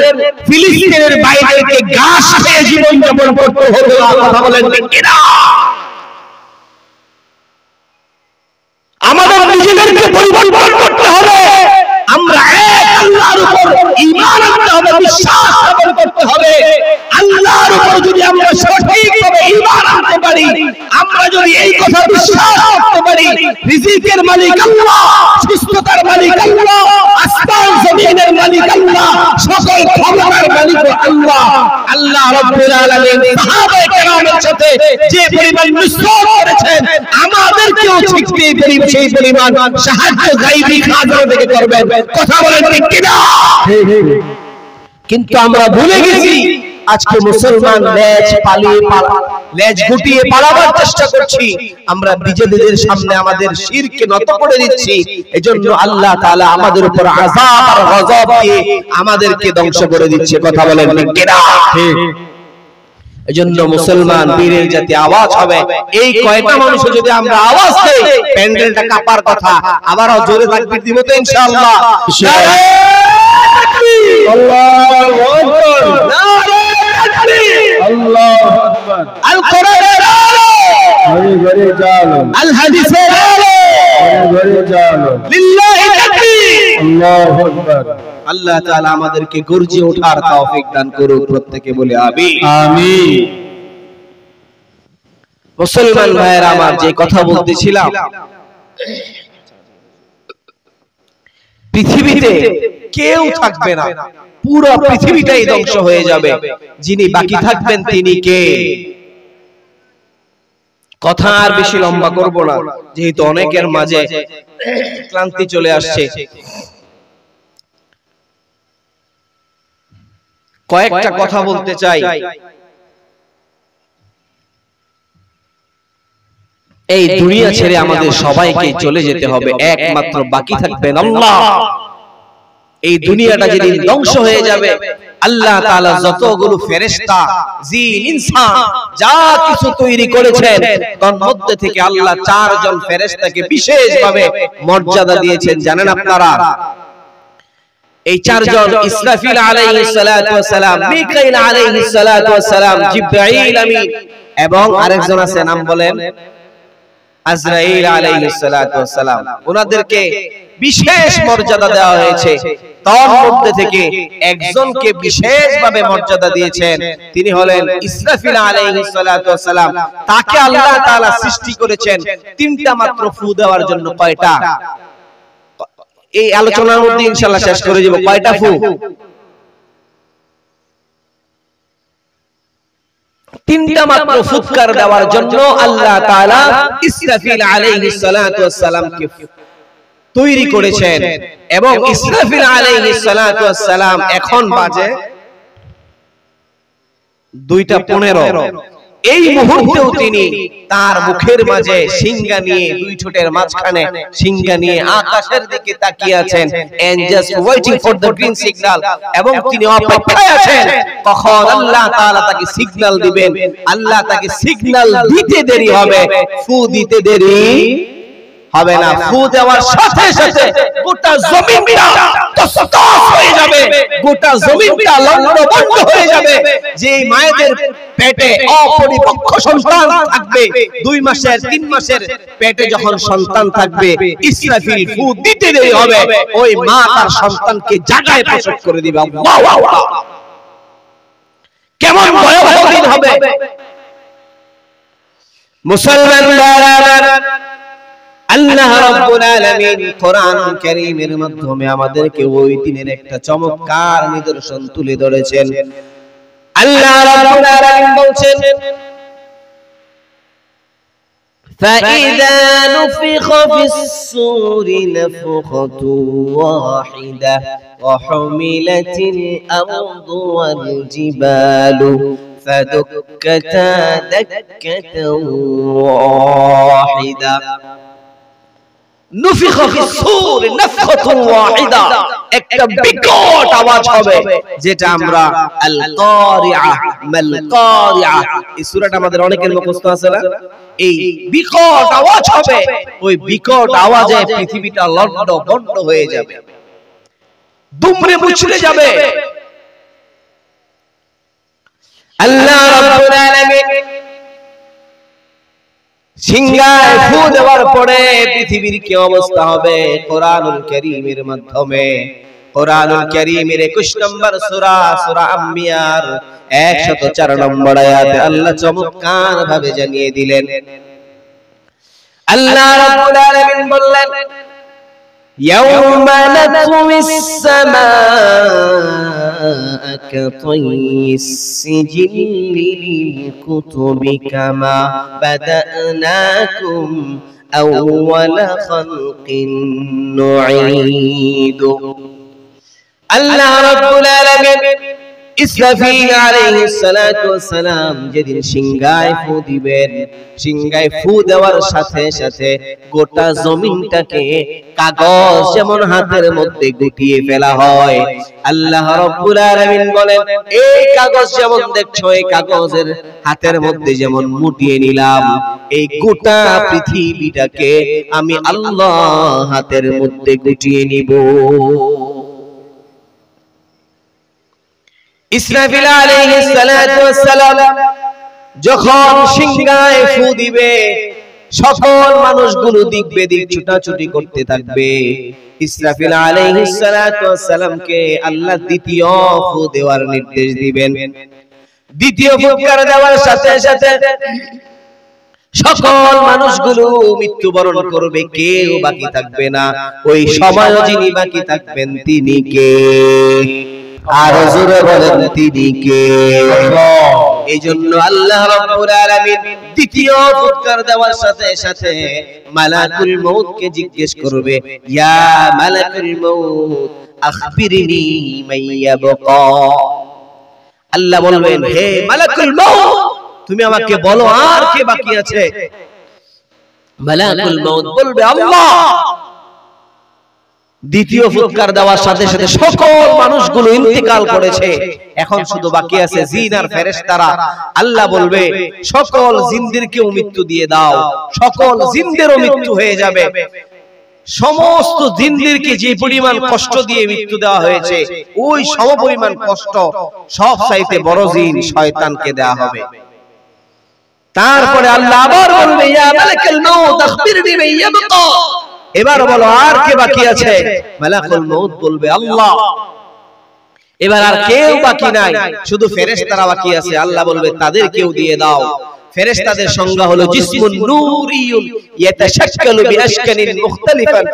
ফিলিস্তিনের বাইরেকে ঘাস খেয়ে জীবন যাপন করতে হতো। কথা বলেন ঠিক কি না? আমাদের নিজেদেরকে পরিবর্তন করতে হবে। আমরা এক আল্লাহর উপর ঈমান আনতে হবে, বিশ্বাস স্থাপন করতে হবে। আল্লাহর উপর যদি আমরা সঠিকভাবে ঈমান আনতে পারি, আমরা যদি এই কথা বিশ্বাস করতে পারি, রিজিকের মালিক আল্লাহ, সুস্থতার মালিক আল্লাহ, আসমান জমিনের মালিক আল্লাহ, সকল ক্ষমতার মালিক আল্লাহ। আল্লাহ রাব্বুল আলামিন সাহাবায়ে কেরামের সাথে যে পরিমাণ মিশন করেছেন, আমাদেরকেও ঠিক সেই পরিমাণ সাহায্য গায়বী খাজানা থেকে করবেন। কথা বলেন ঠিক কি না? কিন্তু আমরা ভুলে গেছি, আজকে মুসলমান লেজ গুটিয়ে পালাবার চেষ্টা করছি। আমরা নিজেদের সামনে আমাদের শিরকে নত করে দিচ্ছি। এজন্য আল্লাহ তাআলা আমাদের উপর আযাব আর গজব দিয়ে আমাদেরকে ধ্বংস করে দিচ্ছে। কথা বলেন ঠিক কি না? ঠিক। এজন্য মুসলমান বীরের জাতি আওয়াজ হবে। এই কয়টা মানুষ যদি আমরা আওয়াজ দেই প্যান্ডেলটা কাঁপার কথা। আবারও জোরে তাকবীর দিব তো ইনশাআল্লাহ। আল্লাহু আকবার, নারে তাকবীর, আল্লাহু আকবার। আল কোরআনের আলো, ঘরে ঘরে জালো, আল হাদিসের আলো, ঘরে ঘরে জালো, লিল্লাহি তাকবীর, আল্লাহু আকবার। আল্লাহ তাআলা আমাদেরকে গর্জে ওঠার তৌফিক দান করুক। প্রত্যেকে বলে আমিন, আমিন। মুসলমান ভাইয়েরা আমার, যে কথা বলতেছিলাম, পৃথিবীতে কেউ থাকবে না, পুরো পৃথিবীটাই ধ্বংস হয়ে যাবে। যিনি বাকি থাকবেন তিনি কে? কথা আর বেশি লম্বা করব না, যেহেতু অনেকের মাঝে ক্লান্তি চলে আসছে। কয়েকটা কথা বলতে চাই। এই দুনিয়া ছেড়ে আমাদের সবাইকে চলে যেতে হবে, একমাত্র বাকি থাকবেন আল্লাহ। এই দুনিয়াটা যেদিন ধ্বংস হয়ে যাবে, আল্লাহ তাআলা যতগুলো ফেরেশতা, জিন, ইনসান যা কিছু তৈরি করেছেন, তার মধ্যে থেকে আল্লাহ 4 জন ফেরেশতাকে বিশেষভাবে মর্যাদা দিয়েছেন। জানেন আপনারা? এই 4 জন, ইসরাফিল আলাইহিস সালাতু ওয়াস সালাম, মিকাইল আলাইহিস সালাতু ওয়াস সালাম, জিবরাইল আমিন, এবং আরেকজন আছে, নাম বলেন, আজরাইল আলাইহিস সালাতু ওয়াস সালাম। ওনাদেরকে বিশেষ মর্যাদা দেওয়া হয়েছে। তার মধ্যে থেকে একজনকে বিশেষভাবে মর্যাদা দিয়েছেন, তিনি হলেন ইসরাফিল আলাইহিস সালাতু ওয়াস সালাম। তাকে আল্লাহ তাআলা সৃষ্টি করেছেন 3টা মাত্র ফু দেওয়ার জন্য। কয়টা? এই আলোচনার মধ্যে ইনশাআল্লাহ শেষ করে দেব। কয়টা ফু? 3টা মাত্র ফুৎকার দেওয়ার জন্য আল্লাহ তাআলা ইসরাফিল আলাইহিস সালাতু ওয়াস সালামকে তৈরি করেছেন। এবং ইসরাফিল আলাইহিস সালাতু ওয়াস সালাম এখন বাজে 2:15। এই মুহূর্তেও তিনি তার মুখের মাঝে সিংহা নিয়ে, 2 ঠোঁটের মাঝখানে সিংহা নিয়ে আকাশের দিকে তাকিয়ে আছেন, and just waiting for the green signal। এবং তিনি অপেক্ষায় আছেন কখন আল্লাহ তাআলা তাকে সিগন্যাল দিবেন। আল্লাহ তাকে সিগন্যাল দিতে দেরি হবে, ফু দিতে দেরি হবে না। ফু দেওয়ার সাথে সাথে গোটা জমিনটা তসতস হয়ে যাবে, গোটা জমিনটা লন্ডভন্ড হয়ে যাবে। যে মায়েদের পেটে অপরিপক্ক সন্তান থাকবে, 2 মাসের 3 মাসের পেটে যখন সন্তান থাকবে, ইসরাফিল ফু দিতে দেরি হবে, ওই মা তার সন্তানকে জায়গায় প্রসব করে দিবে। আল্লাহু আকবার! কেমন ভয়াবহ দিন হবে মুসলমানরা। আল্লাহ রাব্বুল আলামিন কোরআনুল কারীমের মাধ্যমে আমাদেরকে ওই দিনের একটা চমৎকার নিদর্শন তুলে ধরেছেন। আল্লাহ রাব্বুল আলামিন বলছেন, فَإِذَا نُفِخَ فِي الصُّورِ نَفْخَةٌ وَاحِدَةٌ وَحُمِلَتِ الْأَرْضُ وَالْجِبَالُ فَدُكَّتَا دَكَّةً وَاحِدَةً। নুফিখা ফিস-সূর নাফখাতুন ওয়াহিদা, একটা বিকট আওয়াজ হবে, যেটা আমরা আল কারিআ মাল কারিআ, এই সূরাটা আমাদের অনেকের মুখস্থ আছে না? এই বিকট আওয়াজ হবে, ওই বিকট আওয়াজে পৃথিবীটা লন্ডভন্ড হয়ে যাবে, দুমড়ে মুচড়ে যাবে। আল্লাহ রাব্বুল আলামিন সিংহায় ফু দেওয়ার পরে পৃথিবীর কি অবস্থা হবে কোরআনুল কারীমের মাধ্যমে, কোরআনুল কারীমের 21 নম্বর সূরা, সূরা আম্বিয়ার 104 নম্বর আয়াতে আল্লাহ চমৎকার ভাবে জানিয়ে দিলেন। আল্লাহ রাব্বুল আলামিন বললেন, ইয়াউমা নাতমিস সামাআ কাতাইস সিজিল্লি লিল কুতুবি কামা বাদানাকুম আউওয়ালা খালকিন নুঈদু। আল্লাহ রাব্বুল আলামিন ইসরাফিল আলাইহিস সালাতু ওয়াস সালাম যেদিন সিংহায় ফু দিবেন, সিংহায় ফু দেওয়ার সাথে সাথে গোটা জমিনটাকে কাগজ যেমন হাতের মধ্যে গুটিয়ে ফেলা হয়, আল্লাহ রাব্বুল আলামিন বলেন এই কাগজ যেমন দেখছো, এই কাগজের হাতের মধ্যে যেমন মুটিয়ে নিলাম, এই গোটা পৃথিবীটাকে আমি আল্লাহ হাতের মধ্যে গুটিয়ে নিব। ইসরাফিল আলাইহিস সালাতু ওয়াস সালাম যখন সিংহায় ফু দিবে, সকল মানুষগুলো দিক বেদিক ছুটাছুটি করতে থাকবে। ইসরাফিল আলাইহিস সালাতু ওয়াস সালামকে আল্লাহ দ্বিতীয় ফু দেওয়ার নির্দেশ দিবেন। দ্বিতীয় ফুৎকার দেওয়ার সাথে সাথে সকল মানুষগুলো মৃত্যুবরণ করবে, কেউ বাকি থাকবে না। ওই সময় যিনি বাকি থাকবেন তিনি কে? আর জোরে বলেন তিনি কে? এইজন্য আল্লাহ রাব্বুল আলামিন দ্বিতীয় ফুৎকার দেওয়ার সাথে সাথে মালাকুল মউতকে জিজ্ঞেস করবে, ইয়া মালাকুল মউত আখবিরনি মাইয়াবকা। আল্লাহ বলবেন, হে মালাকুল মউত তুমি আমাকে বলো আর কে বাকি আছে? মালাকুল মউত বলবে আল্লাহ। দ্বিতীয় ফুৎকার দেওয়ার সাথে সাথে সকল মানুষগুলো ইন্তিকাল করেছে, এখন শুধু বাকি আছে জিন আর ফেরেশতারা। আল্লাহ বলবে সকল জিনদেরকেও মৃত্যু দিয়ে দাও, সকল জিনদেরও মৃত্যু হয়ে যাবে। সমস্ত জিনদেরকে যে পরিমাণ কষ্ট দিয়ে মৃত্যু দেওয়া হয়েছে, ওই সমপরিমাণ কষ্ট সব চাইতে বড় জিন শয়তানকে দেওয়া হবে। তারপরে আল্লাহ আবার বলবে, ইয়া মালাকুল মউত আখবিরনি মাইয়াবকা। এবার বলো আর কে বাকি আছে? মালাকুল মউত বলবে আল্লাহ। এবার আর কেউ বাকি নাই, শুধু ফেরেশতারা বাকি আছে। আল্লাহ বলবে তাদেরকেও দিয়ে দাও। ফেরেশতাদের সংজ্ঞা হলো জিসমুন নূরিয়ুন ইয়াতাশাক্কালু বিআশকালিন মুখতালিফান।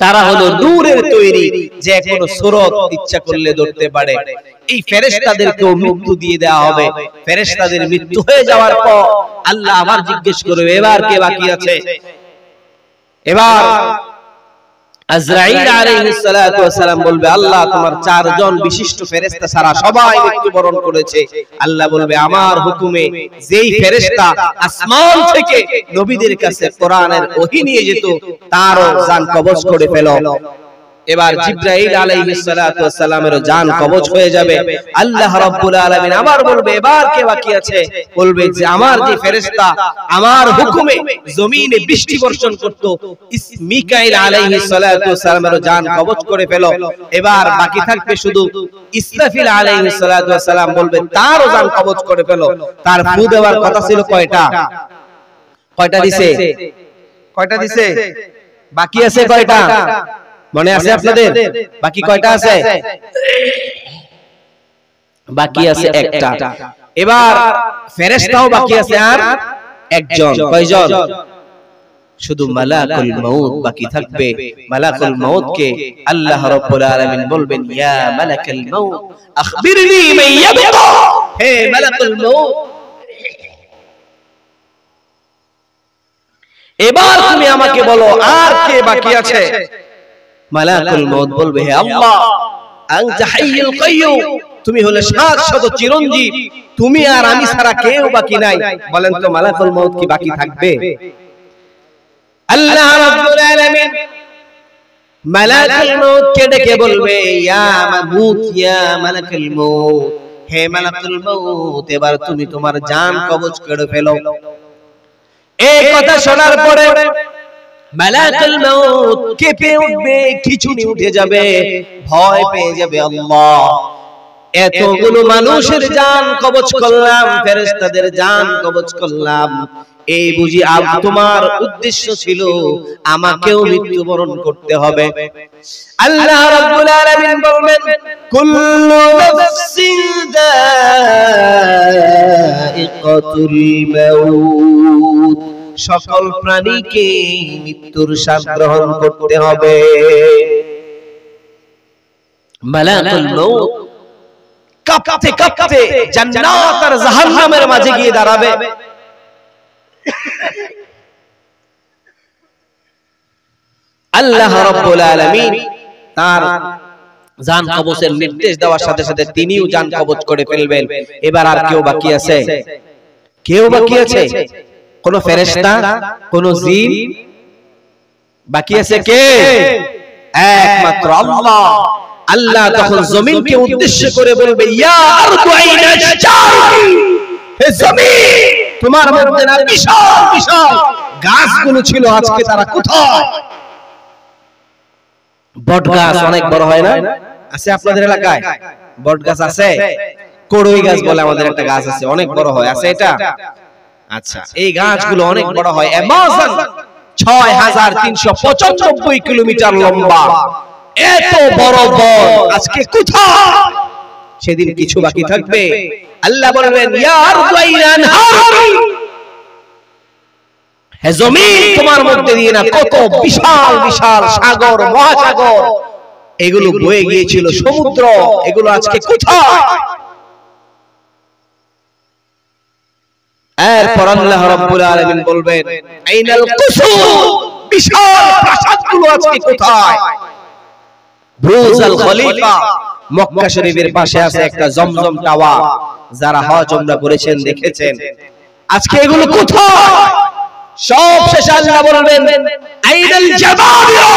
তারা হলো নূরের তৈরি, যে কোনো সূরত ইচ্ছা করলে ধরতে পারে। এই ফেরেশতাদেরকেও মৃত্যু দিয়ে দেওয়া হবে। ফেরেশতাদের মৃত্যু হয়ে যাওয়ার পর আল্লাহ আবার জিজ্ঞেস করবে এবার কে বাকি আছে? এবার আজরাইল আলাইহিস সালাতু ওয়াস সালাম বলবে, আল্লাহ তোমার চারজন বিশিষ্ট ফেরেশতা ছাড়া সবাই মৃত্যুবরণ করেছে। আল্লাহ বলবে আমার হুকুমে যেই ফেরেশতা আসমান থেকে নবীদের কাছে কোরআনের ওহী নিয়ে যেত তারও জান কবজ করে ফেলো। এবার জিবরাইল আলাইহিস সালাতু ওয়াস সালামের জান কবজ হয়ে যাবে। আল্লাহ রাব্বুল আলামিন আবার বলবে এবার কে বাকি আছে? বলবে যে আমার যে ফেরেশতা আমার হুকুমে জমিনে বৃষ্টি বর্ষণ করত, মিকাইল আলাইহিস সালাতু ওয়াস সালামের জান কবজ করে ফেলো। এবার বাকি থাকবে শুধু ইসরাফিল আলাইহিস সালাতু ওয়াস সালাম, বলবে তারও জান কবজ করে ফেলো। তার ফু দেওয়ার কথা ছিল কয়টা? কয়টা দিছে? কয়টা দিছে? বাকি আছে কয়টা? মনে আছে আপনাদের? বাকি কয়টা আছে? বাকি আছে একটা। এবার ফেরেশতাও বাকি আছে আর একজন। কয়জন? শুধু মালাকুল মউত বাকি থাকবে। মালাকুল মউতকে আল্লাহ রাব্বুল আলামিন বলবেন, ইয়া মালাকুল মউত আখবিরনি মাইয়াবকা। হে মালাকুল মউত এবার তুমি আমাকে বলো আর কে বাকি আছে? মালাকুল মউত বলবে, হে আল্লাহ আনতা হাইয়ুল কাইয়ুম, তুমি হলে শাশ্বত চিরঞ্জীব, তুমি আর আমি ছাড়া কেউ বাকি নাই। বলেন তো মালাকুল মউত কি বাকি থাকবে? আল্লাহ রাব্বুল আলামিন মালাকুল মউত কে ডেকে বলবে, ইয়া মাবুত ইয়া মালাকুল মউত, হে মালাকুল মউত এবার তুমি তোমার জান কবজ করে ফেলো। এই কথা শোনার পরে মালাকুল মউত কেঁপে উঠবে, খিচুনি উঠে যাবে, ভয় পেয়ে যাবে। আল্লাহ এতগুলো মানুষের জান কবজ করলাম, ফেরেশতাদের জান কবজ করলাম, এই বুঝি তোমার উদ্দেশ্য ছিল আমাকেও মৃত্যুবরণ করতে হবে? আল্লাহ রাব্বুল আলামিন বলবেন, কুল্লু নাফসিন যায়িকাতুল মাউত, সকল প্রাণীকে মৃত্যুর স্বাদ গ্রহণ করতে হবে। মালাকুল মউত কাঁপতে কাঁপতে জান্নাত আর জাহান্নামের মাঝে গিয়ে দাঁড়াবে। আল্লাহ রাব্বুল আলামিন তার জান কবজের নির্দেশ দেওয়ার সাথে সাথে তিনিও জান কবজ করে ফেলবেন। এবার আর কেউ বাকি আছে? কেউ বাকি আছে? কোন ফেরেশতা, কোন জিন বাকি আছে? কে? একমাত্র আল্লাহ। আল্লাহ তখন জমিনকে উদ্দেশ্য করে বলবে, ইয়া আরদু আইনা জারি, হে জমিন তোমার মধ্যে না বিশাল বিশাল গাছগুলো ছিল, আজকে তারা কোথায়? বট গাছ অনেক বড় হয় না? আছে আপনাদের এলাকায় বট গাছ আছে? কড়ই গাছ বলে আমাদের একটা গাছ আছে, অনেক বড় হয়, আছে এটা? আচ্ছা, এই গাছগুলো অনেক বড় হয়, অ্যামাজন 6395 কিলোমিটার লম্বা, এত বড় বন আজকে কোথায়? সেদিন কিছু বাকি থাকবে? আল্লাহ বলবেন, ইয়া আরদু আইনা নাহারি, হে জমিন তোমার মধ্যে দিয়ে না কত বিশাল বিশাল সাগর, মহাসাগর, এগুলো বয়ে গিয়েছিল, সমুদ্র, এগুলো আজকে কোথায়? এরপর আল্লাহ রাব্বুল আলামিন বলবেন, আইনাল কুসুর, বিশাল প্রাসাদগুলো আজকে কোথায়? বুর্জ আল খলিফা, মক্কা শরীফের পাশে আছে একটা জমজম টাওয়ার, যারা হজ উমরা করেছেন দেখেছেন, আজকে এগুলো কোথায়? সব শেষে আল্লাহ বলবেন, আইনাল জাবাবিয়া,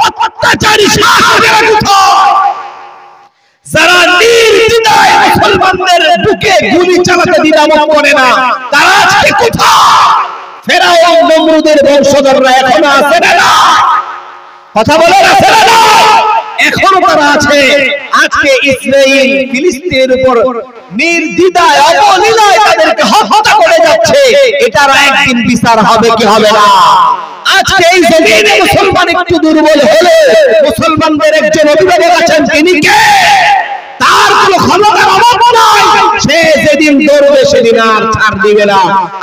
অত্যাচারী শাসকেরা কোথায়? যারা নির্দ্বিধায় মুসলমানদের বুকে গুলি চালাতে দ্বিধাবোধ করে না, তারা আজকে কোথায়? ফেরাউন নমরুদের বংশধররা এখনো আছে না? কথা বলেন, আছে না? এখনো তারা আছে। আজকে ইসরাইল ফিলিস্তিনের উপর নির্দ্বিধায় অবলীলায় তাদেরকে হত্যা করে যাচ্ছে, এটার একদিন বিচার হবে কি হবে না? আজকে এই জমিনে মুসলমান একটু দুর্বল হলে মুসলমানদের একজন অভিভাবক আছেন, তিনি কে? তার কোনো ক্ষমতার অভাব নাই, সে যেদিন ধরবে সেদিন আর ছাড় দিবে না।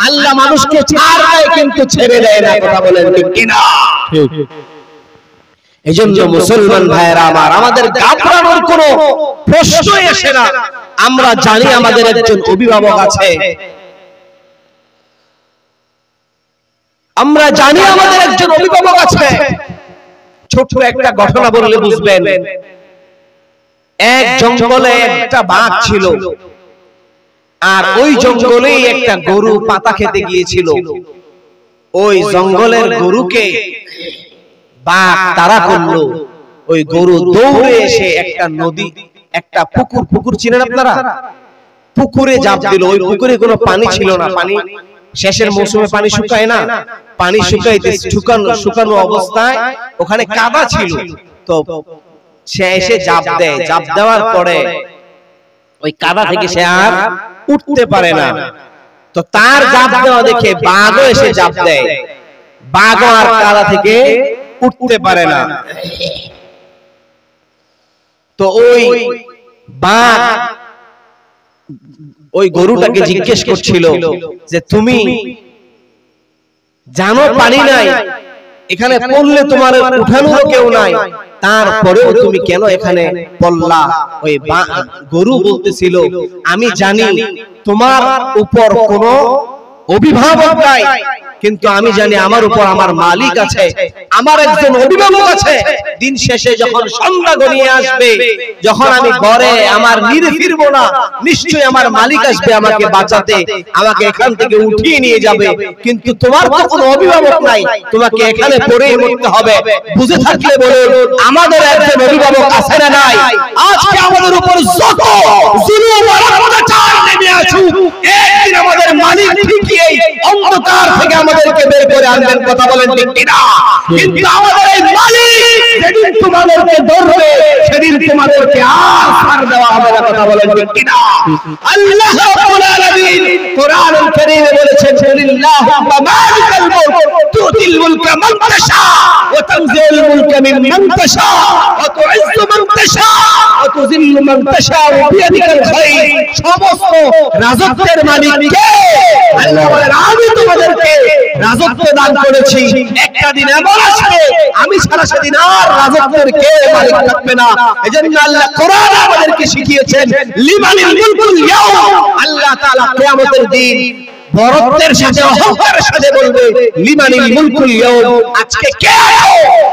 আল্লাহ মানুষকে ছাড় দেয় কিন্তু ছেড়ে দেয় না, কথা বলেন ঠিক কিনা? এজন্য মুসলমান ভাইয়েরা আমার, আমাদের ঘাবড়ানোর কোনো প্রশ্নই আসে না। আমরা জানি আমাদের একজন অভিভাবক আছে, আমরা জানি আমাদের একজন অভিভাবক আছে। ছোট একটা ঘটনা বললে বুঝবেন। এক জঙ্গলে একটা বাঘ ছিল, আর ওই জঙ্গলেই একটা গরু পাতা খেতে গিয়েছিল। ওই জঙ্গলের গরুকে বাঘ তাড়া করলো। ওই গরু দৌড়ে এসে একটা নদী, একটা পুকুর চিনেন আপনারা? পুকুরে ঝাঁপ দিল। ওই পুকুরে কোনো পানি ছিল না, পানি শেষের মৌসুমে পানি শুকায় না, পানি শুকানো অবস্থায় ওখানে কাদা ছিল। তো সে এসে ঝাঁপ দেয়, ঝাঁপ দেওয়ার পরে ওই কাদা থেকে সে আর উঠতে পারে না। তো তার ঝাঁপ দেওয়া দেখে বাঘও এসে ঝাঁপ দেয়, বাঘও আর কাদা থেকে উঠতে পারে না। তো ওই বাঘ ওই গরুটাকে জিজ্ঞেস করছিল যে, তুমি জানো পানি নাই, এখানে পড়লে তোমার উঠানোর কেউ নাই, তারপরেও তুমি কেন এখানে পড়লা? ওই গরু বলতেছিল, আমি জানি তোমার উপর কোনো অভিভাবক নাই, কিন্তু আমি জানি আমার উপর আমার মালিক আছে, আমার একজন অভিভাবক আছে। দিন শেষে যখন সন্ধ্যা গড়িয়ে আসবে, যখন আমি ঘরে আমার নিরে ফিরবো না, নিশ্চয়ই আমার মালিক আসবে আমাকে বাঁচাতে, আমাকে এখান থেকে উঠিয়ে নিয়ে যাবে। কিন্তু তোমার তো কোনো অভিভাবক নাই, তোমাকে এখানে পড়েই মরতে হবে। বুঝে থাকলে বলুন, আমাদের একজন অভিভাবক আছে না নাই? আজকে আমাদের উপর যত জুলুম আর অত্যাচার নেমে আসুক, একদিন আমাদের মালিক ঠিকই এই অন্ধকার থেকে আমাদেরকে বের করে আনবেন, কথা বলেন ঠিক কিনা? কিন্তু আমাদের এই মালিক যেদিন তোমাদেরকে ধরবে, সেদিন তোমাদেরকে আর ছাড় দেওয়া হবে না, কথা বলেন ঠিক কিনা? আল্লাহ রাব্বুল আলামিন কোরআনুল কারীমে বলেছেন, লিল্লাহুম্মা মালিকাল মুলক তুতিল মুলকা মান তাশা ওয়া তানজিলুল মুলকা মিম্মান তাশা ওয়া তুইজ্জু মান তাশা ওয়া তুযিল্লু মান তাশা বিয়াদিকাল খায়র। সমস্ত রাজত্বের মালিক কে? আল্লাহ বলেন, আমি তোমাদেরকে রাজত্ব দান করেছি। একটা দিন এমন আসবে আমি ছাড়া সেদিন আর রাজত্বের কে মালিক থাকবে না। এজন্য আল্লাহ কোরআন আমাদেরকে শিখিয়েছেন, লিমানিল মুলকুল ইয়াউম। আল্লাহ তাআলা কিয়ামতের দিন বড়ত্বের সাথে অহংকারের সাথে বলবে, লিমানিল মুলকুল ইয়াউম, আজকে কে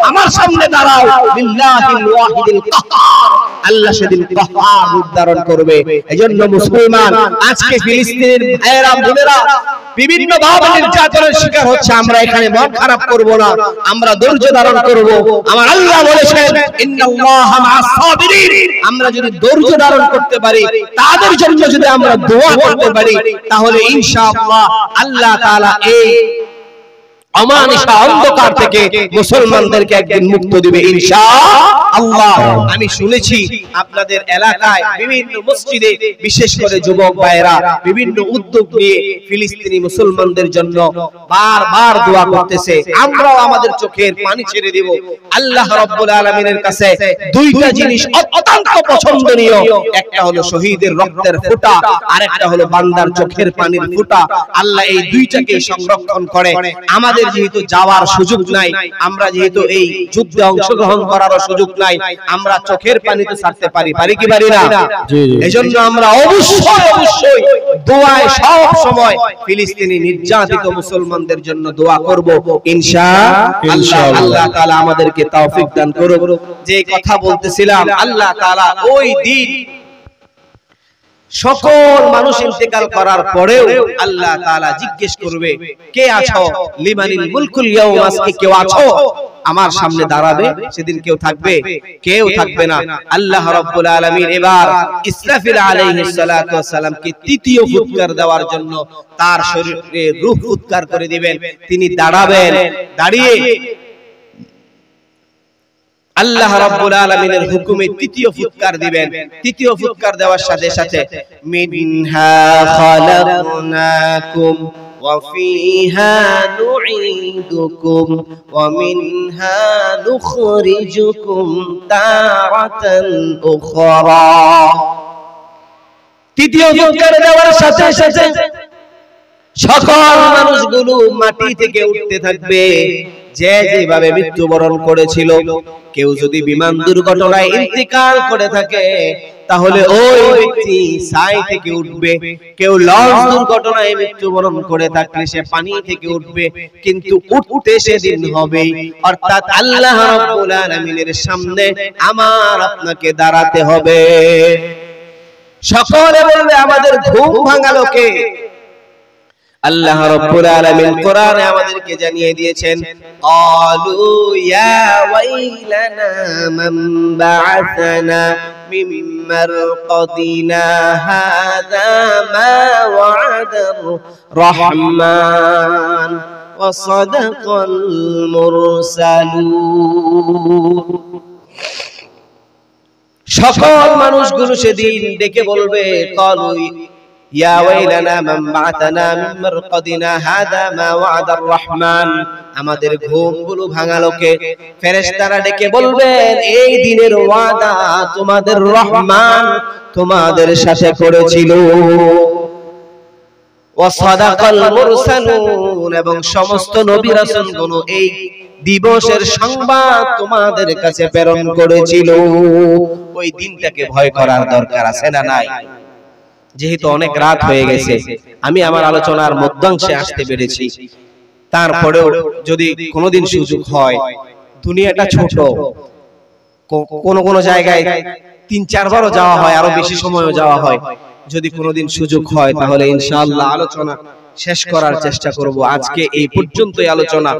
আমার সামনে দাঁড়াও, লিল্লাহিল ওয়াহিদিল কাহ্হার, আল্লাহ সেদিন কাহ্হার রূপ ধারণ করবে। এজন্য মুসলমান আজকে ফিলিস্তিনের ভাইয়েরা বোনেরা বিভিন্ন ভাবে নির্যাতনের শিকার হচ্ছে, আমরা এখানে মন খারাপ করব না, আমরা ধৈর্য ধারণ করব। আমার আল্লাহ বলেছেন ইন্নাল্লাহা মা'আস সাবিরিন, আমরা যদি ধৈর্য ধারণ করতে পারি, তাদের জন্য যদি আমরা দোয়া করতে পারি, তাহলে ইনশাআল্লাহ আল্লাহ তাআলা এই অমানিসা অন্ধকার থেকে মুসলমানদেরকে একদিন মুক্ত দিবে ইনশাআল্লাহ। আমি শুনেছি আপনাদের এলাকায় বিভিন্ন মসজিদে বিশেষ করে যুবক ভাইয়েরা বিভিন্ন উদ্যোগ নিয়ে ফিলিস্তিনি মুসলমানদের জন্য বারবার দোয়া করতেছে। আমরাও আমাদের চোখের পানি ছেড়ে দেব। আল্লাহ রাব্বুল আলামিনের কাছে দুইটা জিনিস অত্যন্ত পছন্দনীয়, একটা হলো শহীদের রক্তের ফোঁটা, আর একটা হলো বান্দার চোখের পানির ফোঁটা। আল্লাহ এই দুইটাকে সংরক্ষণ করে। আমাদের যেহেতু যাওয়ার সুযোগ নাই, আমরা যেহেতু এই যুদ্ধে অংশগ্রহণ করার সুযোগ নাই, আমরা চোখের পানি তো ছাড়তে পারি কি পারি না? এজন্য আমরা অবশ্যই দোয়ায় সব সময় ফিলিস্তিনি নির্যাতিত মুসলমানদের জন্য দোয়া করব ইনশাআল্লাহ। আল্লাহ তাআলা আমাদেরকে তৌফিক দান করুক। যে কথা বলতেছিলাম, আল্লাহ তাআলা ওই দিন সকল মানুষ ইন্তেকাল করার পরেও আল্লাহ তাআলা জিজ্ঞেস করবে, কে আছো? লিমানিল মুলকুল ইয়াউম, আজকে কেউ আছো আমার সামনে দাঁড়াবে? সেদিন কেউ থাকবে? কেউ থাকবে না। আল্লাহ রাব্বুল আলামিন এবার ইসরাফিল আলাইহিস সালাতু ওয়াস সালামকে তৃতীয় ফুৎকার দেওয়ার জন্য তার শরীরে রূহ ফুৎকার করে দিবেন। তিনি দাঁড়াবেন, দাঁড়িয়ে আল্লাহ রাব্বুল আলামিনের হুকুমে তৃতীয় ফুৎকার দিবেন। তৃতীয় ফুৎকার দেওয়ার সাথে সাথে মিনহা খালাকনাকুম ওয়া ফিহা নুঈদুকুম ওয়া মিনহা নুখরিজুকুম তারাতান উখরা। তৃতীয় ফুৎকার দেওয়ার সাথে সাথে সকল মানুষগুলো মাটি থেকে উঠতে থাকবে। যে যেভাবে মৃত্যুবরণ করেছিল, কেউ যদি বিমান দুর্ঘটনায় ইন্তেকাল করে থাকে তাহলে ওই ব্যক্তি ছাই থেকে উঠবে। কেউ লঞ্চ দুর্ঘটনায় মৃত্যুবরণ করে থাকলে সে পানি থেকে উঠবে, কিন্তু উঠতে সেদিন হবে। অর্থাৎ আল্লাহ রাব্বুল আলামিনের সামনে আমার আপনাকে দাঁড়াতে হবে। সকলে বলবে আমাদের ঘুম ভাঙালো কে? আল্লাহ রাব্বুল আলামিন কোরআনে আমাদেরকে জানিয়ে দিয়েছেন, ক্বালু ইয়া ওয়াইলানা মান বা'আথানা মিন মারকাদিনা হাযা মা ওয়া'দার রাহমান ওয়া সাদাকাল মুরসালুন। সকল মানুষগুলো সেদিন ডেকে বলবে, ক্বালু ইয়া ওয়াইলানা মান বা'আথানা মিন মারকাদিনা হাযা মা ওয়া'দার রাহমান, আমাদের ঘুমগুলো ভাঙালো কে? ফেরেশতারা ডেকে বলবেন, এই দিনের ওয়াদা তোমাদের রহমান তোমাদের সাথে করেছিল। ওয়া সাদাকাল মুরসালুন, এবং সমস্ত নবী রাসূলগণ এই দিবসের সংবাদ তোমাদের কাছে প্রেরণ করেছিল। ওই দিনটাকে ভয় করার দরকার আছে না নাই? যেহেতু অনেক রাত হয়ে গেছে, আমি আমার আলোচনার মধ্যাংশে আসতে পেরেছি। তারপরেও যদি কোনোদিন সুযোগ হয়, দুনিয়াটা ছোট, কোন জায়গায় ৩-৪ বারও যাওয়া হয়, আরো বেশি সময়ও যাওয়া হয়। যদি কোনোদিন সুযোগ হয় তাহলে ইনশাআল্লাহ আলোচনা শেষ করার চেষ্টা করব। আজকে এই পর্যন্তই আলোচনা।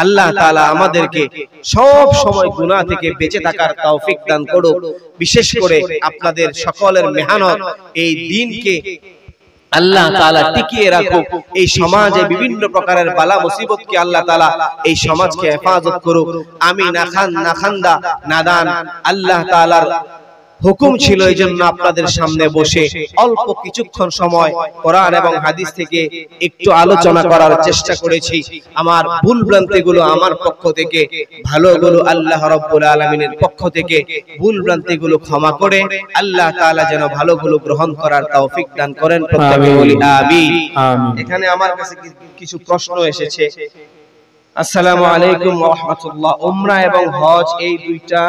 আল্লাহ তাআলা আমাদেরকে সব সময় গুনাহ থেকে বেঁচে থাকার তৌফিক দান করুক। বিশেষ করে আপনাদের সকলের মেহনত এই দিনকে আল্লাহ তাআলা টিকিয়ে রাখুক। এই সমাজে বিভিন্ন প্রকারের বালা মুসিবতকে আল্লাহ তাআলা এই সমাজকে হেফাজত করুক। আমি নাখান্দা নাদান, আল্লাহ তাআলার হুকুম ছিল এই জন্য আপনাদের সামনে বসে অল্প কিছুক্ষণ সময় কোরআন এবং হাদিস থেকে একটু আলোচনা করার চেষ্টা করেছি। আমার ভুল ভ্রান্তিগুলো আমার পক্ষ থেকে, ভালোগুলো আল্লাহ রাব্বুল আলামিনের পক্ষ থেকে। ভুল ভ্রান্তিগুলো ক্ষমা করে আল্লাহ তাআলা যেন ভালোগুলো গ্রহণ করার তৌফিক দান করেন। প্রত্যেকে বলি আমিন। এখানে আমার কাছে কিছু প্রশ্ন এসেছে। আসসালামু আলাইকুম ওয়া রাহমাতুল্লাহ। উমরা এবং হজ এই দুইটা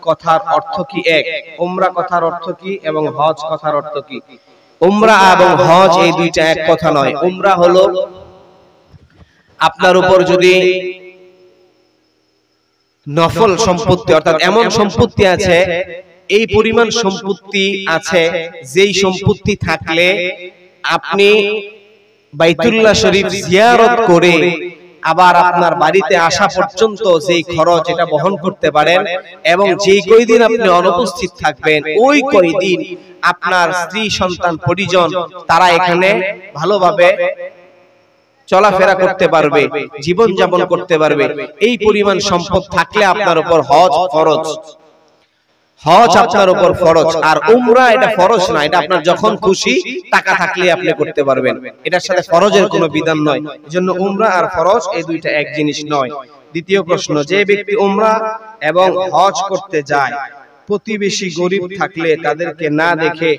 কথার অর্থ কি এক? উমরা কথার অর্থ কি এবং হজ কথার অর্থ কি? উমরা এবং হজ এই দুইটা এক কথা নয়। উমরা হলো আপনার উপর যদি নফল সম্পত্তি, অর্থাৎ এমন সম্পত্তি আছে, এই পরিমাণ সম্পত্তি আছে যেই সম্পত্তি থাকলে আপনি বাইতুল্লাহ শরীফ জিয়ারত করে আবার আপনার বাড়িতে আসা পর্যন্ত যেই খরচ এটা বহন করতে পারেন, এবং যেই কয়দিন আপনি অনুপস্থিত থাকবেন ওই কয়দিন আপনার স্ত্রী সন্তান পরিজন তারা এখানে ভালোভাবে চলাফেরা করতে পারবে, জীবন যাপন করতে পারবে, এই পরিমাণ সম্পদ থাকলে আপনার উপর হজ ফরজ। হজ আপনার উপর ফরজ, আর উমরা এটা ফরজ না, এটা আপনার যখন খুশি টাকা থাকলে আপনি করতে পারবেন, এটার সাথে ফরজের কোনো বিধান নয়। এজন্য উমরা আর ফরজ এই দুইটা এক জিনিস নয়। দ্বিতীয় প্রশ্ন, যে ব্যক্তি উমরা এবং হজ করতে যায়, প্রতিবেশী গরিব থাকলে তাদেরকে না দেখে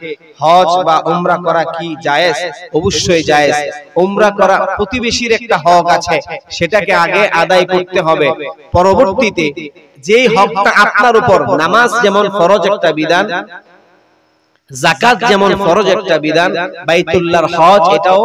হজ বা উমরা করা কি জায়েজ? অবশ্যই জায়েজ। উমরা করা প্রতিবেশীর একটা হক আছে, সেটাকে আগে আদায় করতে হবে, পরবর্তীতে যেই হকটা আপনার উপর, নামাজ যেমন ফরজ একটা বিধান, যাকাত যেমন ফরজ একটা বিধান, বাইতুল্লাহর হজ এটাও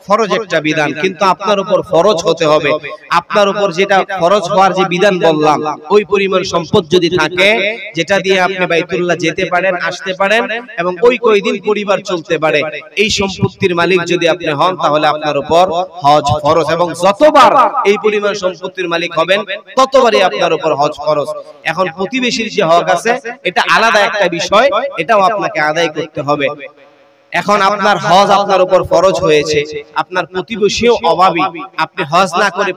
ফরজ একটা বিধান, কিন্তু আপনার উপর ফরজ হতে হবে। আপনার উপর যেটা ফরজ হওয়ার যে বিধান বললাম, ওই পরিমাণ সম্পদ যদি থাকে যেটা দিয়ে আপনি বাইতুল্লাহ যেতে পারেন, আসতে পারেন, এবং ওই কয়দিন পরিবার চলতে পারে, এই সম্পত্তির মালিক যদি আপনি হন, তাহলে আপনার উপর হজ ফরজ, এবং যতবার এই পরিমাণ সম্পত্তির মালিক হবেন ততবারই আপনার উপর হজ ফরজ। এখন প্রতিবেশীর যে হক আছে এটা আলাদা একটা বিষয়, এটাও আপনাকে আদায় করতে হবে। এখন আপনার হজ আপনার উপর ফরজ হয়েছে, আপনার প্রতিবেশীও অভাবী, আপনি হজ না করে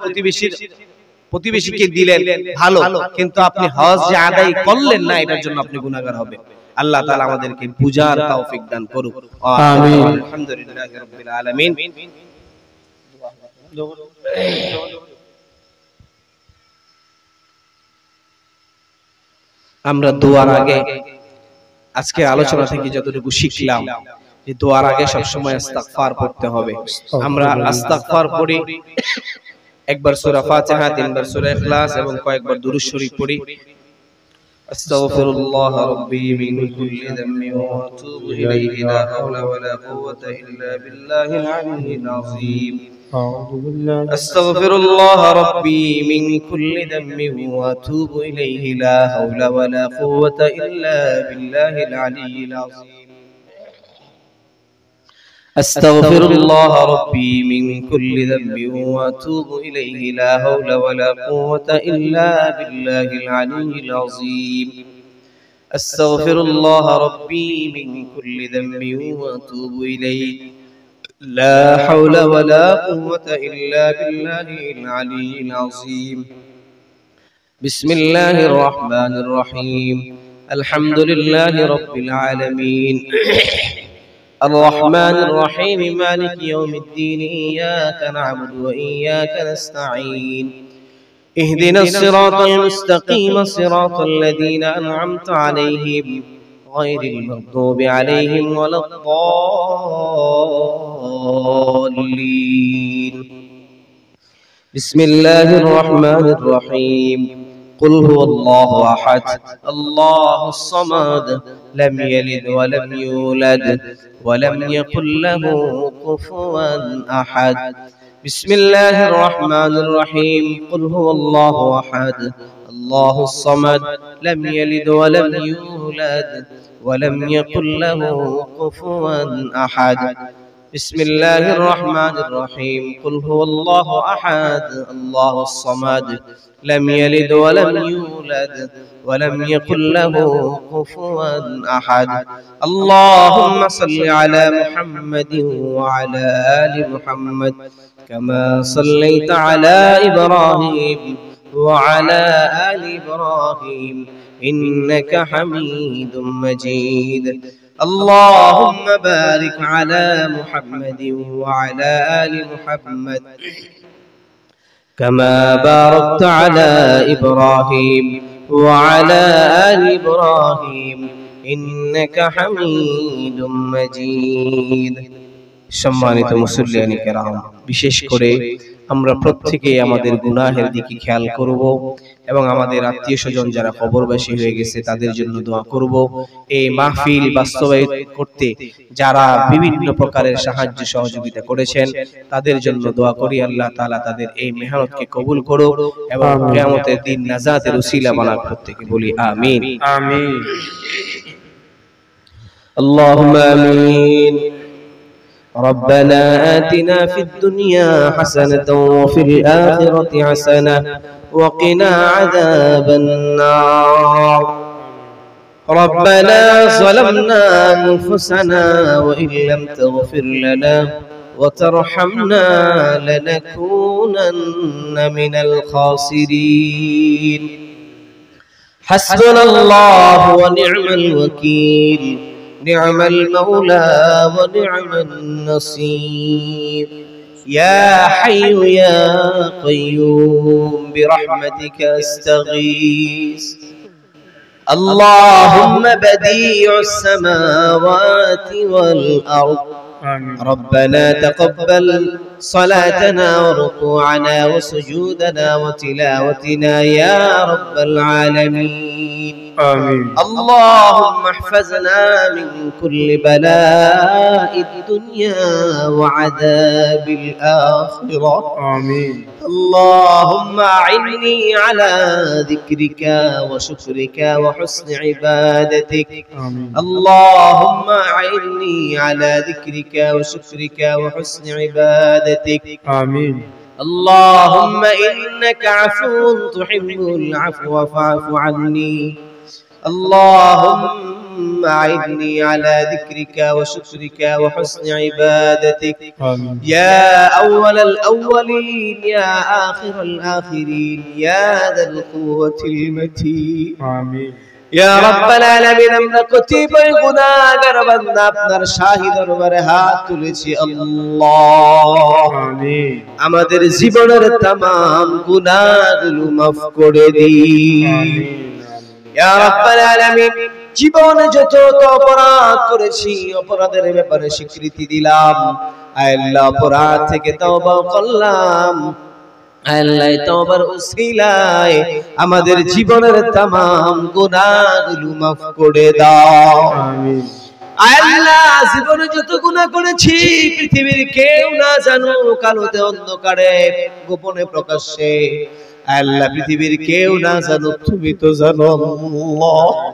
প্রতিবেশীকে দিলেন ভালো, কিন্তু আপনি হজ যে আদায় করলেন না, এটার জন্য আপনি গুনাহগার হবেন। আল্লাহ তাআলা আমাদেরকে বুঝার তৌফিক দান করুক। আমিন। আলহামদুলিল্লাহি রাব্বিল আলামিন। আমরা দোয়ার আগে আজকে আলোচনা থেকে যতটুকু শিখলাম, যে দোয়ার আগে সবসময় ইস্তিগফার পড়তে হবে। আমরা ইস্তিগফার পড়ি, একবার সূরা ফাতিহা, তিনবার সূরা ইখলাস এবং কয়েকবার দুরূদ শরীফ পড়ি। আস্তাগফিরুল্লাহ রাব্বি মিন কুল্লি যামবি ওয়া আতুবু ইলাইহি লা হাওলা ওয়া লা কুওয়াতা ইল্লা বিল্লাহিল আলিয়্যিল আযীম। আস্তাগফিরুল্লাহ রাব্বি মিন কুল্লি যামবি ওয়া আতুবু ইলাইহি লা হাওলা ওয়া লা কুওয়াতা ইল্লা বিল্লাহিল আলিয়্যিল আযীম। أستغفر الله ربي من كل ذنب وأتوب إليه لا حول ولا قوة إلا بالله العلي العظيم. أستغفر الله ربي من كل ذنب وأتوب إليه لا حول ولا قوة إلا بالله العلي العظيم. بسم الله الرحمن الرحيم. الحمد لله رب العالمين. الرحمن الرحيم مالك يوم الدين إياك نعبد وإياك نستعين اهدنا الصراط المستقيم صراط الذين أنعمت عليهم غير المغضوب عليهم ولا الضالين. بسم الله الرحمن الرحيم. قل هو الله أحد الله الصمد لم يلد ولم يولد ولم يكن له كفوا أحد. بسم الله الرحمن الرحيم. قل هو الله أحد الله الصمد لم يلد ولم يولد ولم يكن له كفوا أحد. بسم الله الرحمن الرحيم. قل هو الله أحد الله الصمد لم يلد ولم يولد ولم يكن له كفوا أحد. اللهم صل على محمد وعلى آل محمد كما صليت على إبراهيم وعلى آل إبراهيم إنك حميد مجيد. اللهم بارك على محمد وعلى آل محمد كما باركت على إبراهيم وعلى آل إبراهيم إنك حميد مجيد. সম্মানিত মুসল্লিয়ানি কেরাম, বিশেষ করে
আমরা প্রত্যেকেই আমাদের গুনাহের দিকে খেয়াল করব এবং আমাদের আত্মীয়-স্বজন যারা কবরবাসী হয়ে গেছে তাদের জন্য দোয়া করব। এই মাহফিল বাস্তবায়িত করতে যারা বিভিন্ন প্রকারের সাহায্য সহযোগিতা করেছেন তাদের জন্য দোয়া করি, আল্লাহ তাআলা তাদের এই মেহনতকে কবুল করুক এবং কিয়ামতের দিন নাজাতের উসিলা বানাক। প্রত্যেকে বলি আমিন
আমিন।
আল্লাহুম্মা আমিন। ربنا آتنا في الدنيا حسنة وفي الآخرة حسنة وقنا عذاب النار. ربنا ظلمنا أنفسنا وإن لم تغفر لنا وترحمنا لنكونن من الخاسرين. حسبنا الله ونعم الوكيل، نعم المولى ونعم النصير. يا حي يا قيوم برحمتك استغيث. اللهم بديع السماوات والأرض، ربنا تقبل صلاتنا وركوعنا وسجودنا وتلاوتنا يا رب العالمين.
آمين.
اللهم احفظنا من كل بلاء الدنيا وعذاب الآخرة.
آمين.
اللهم أعني على ذكرك وشكرك وحسن عبادتك.
آمين.
اللهم أعني على ذكرك وشكرك وحسن عبادتك.
آمين.
اللهم إنك عفو تحب العفو فاعف عني. اللهم أعني على ذكرك وشكرك وحسن عبادتك.
آمين.
يا أول الأولين يا آخر الآخرين يا ذا القوة المتين.
آمين.
ইয়া রাব্বাল আলামিন, আমরা কতিপয় গুনাহগার বান্দা আপনার শাহী দরবারে হাত তুলেছি আল্লাহ।
আমিন।
আমাদের জীবনের तमाम গুনাহগুলো maaf করে দিন।
আমিন।
ইয়া রাব্বাল আলামিন, জীবনে যত অপরাধ করেছি অপরাধের ব্যাপারে স্বীকৃতি দিলাম। আয় আল্লাহ, অপরাধ থেকে তওবা করলাম। আল্লাহ, তওবার উসিলায় আমাদের জীবনের तमाम গুনাহগুলো maaf করে দাও।
আমিন।
আল্লাহ, জীবনে যত গুনাহ করেছি পৃথিবীর কেউ না জানুক, আলোতে অন্ধকারে গোপনে প্রকাশ্যে, আল্লাহ পৃথিবীর কেউ না জানুক, তুমি তো জানো আল্লাহ।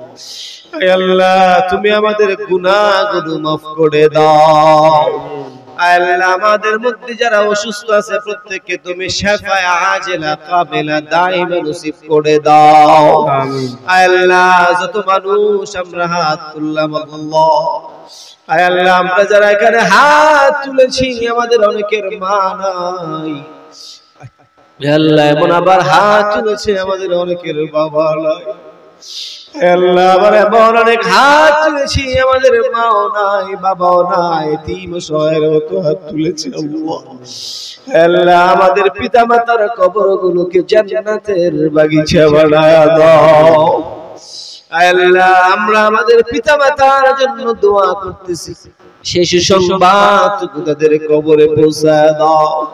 আল্লাহ, তুমি আমাদের গুনাহগুলো maaf করে দাও। আল্লাহ, আমাদের মধ্যে যারা অসুস্থ আছে প্রত্যেককে তুমি শিফায়ে আজেলা কামেলা দাইমা নসিব করে দাও।
আমিন।
আল্লাহ, যত মানুষ আমরা হাত তুললাম আল্লাহ, আল্লাহ আমরা যারা এখানে হাত তুলেছি আমাদের অনেকের মা নাই। আল্লাহ, এমন আবার হাত তুলেছে আমাদের অনেকের বাবা নাই। আল্লাহ, আবার এমন অনেক হাত তুলেছি আমাদের মাও নাই বাবাও নাই, এতিম অসহায়ের মতো হাত তুলেছি আল্লাহ। আল্লাহ, আমাদের পিতা মাতার কবরগুলোকে জান্নাতের বাগিচা বানায় দাও। আল্লাহ, আমরা আমাদের পিতা মাতার জন্য দোয়া করতেছি, শেষ সংবাদ তাদের কবরে পৌঁছায় দাও।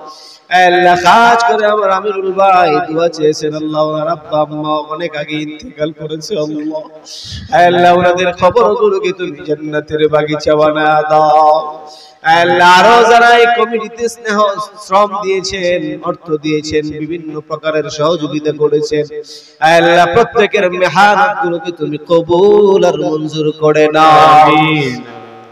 আল্লাহ, খাস করে আমার আমিরুল ভাই দোয়া চেয়েছেন আল্লাহ, ওনার আব্বা আম্মা অনেক আগে ইন্তেকাল করেছে আল্লাহ। আল্লাহ, ওনাদের খবরগুলোকে তুমি জান্নাতের বাগিচা বানায় দাও। আল্লাহ, আরো যারা এই কমিটিতে স্নেহ শ্রম দিয়েছেন, অর্থ দিয়েছেন, বিভিন্ন প্রকারের সহযোগিতা করেছেন, আল্লাহ প্রত্যেকের মেহনতগুলোকে তুমি কবুল আর মঞ্জুর করে নাও।
আমিন।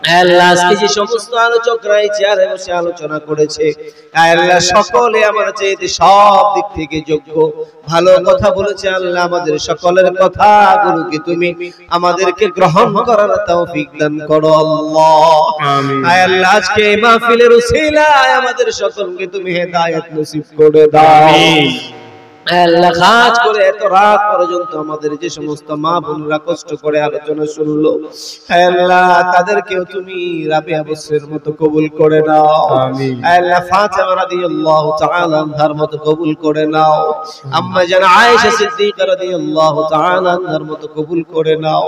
আল্লাহ, আজকে যে সমস্ত আলোচকরা এই চেয়ারে বসে আলোচনা করেছে আল্লাহ, সকলে আমার চাইতে সব দিক থেকে যোগ্য, ভালো কথা বলেছে। আল্লাহ, আমাদের সকলের কথাগুলোকে তুমি আমাদেরকে গ্রহণ করার তৌফিক দান করো আল্লাহ।
আমিন।
আল্লাহ, আজকে এই মাহফিলের উসিলায় আমাদের সকলকে তুমি হেদায়েত নসিব করে দাও।
আমিন।
আল্লাহ খাস করে এত রাত পর্যন্ত আমাদের যে সমস্ত মা বোনরা কষ্ট করে আলোচনা শুনলো, আল্লাহ তাদেরকেও তুমি রাবিয়া বসরের মতো কবুল করে নাও। আমিন। আল্লাহ ফাতেমা রাদিয়াল্লাহু তাআলা আনহার মতো কবুল করে নাও। আম্মা জান আয়েশা সিদ্দিকা রাদিয়াল্লাহু তাআলা আনহার মতো কবুল করে নাও।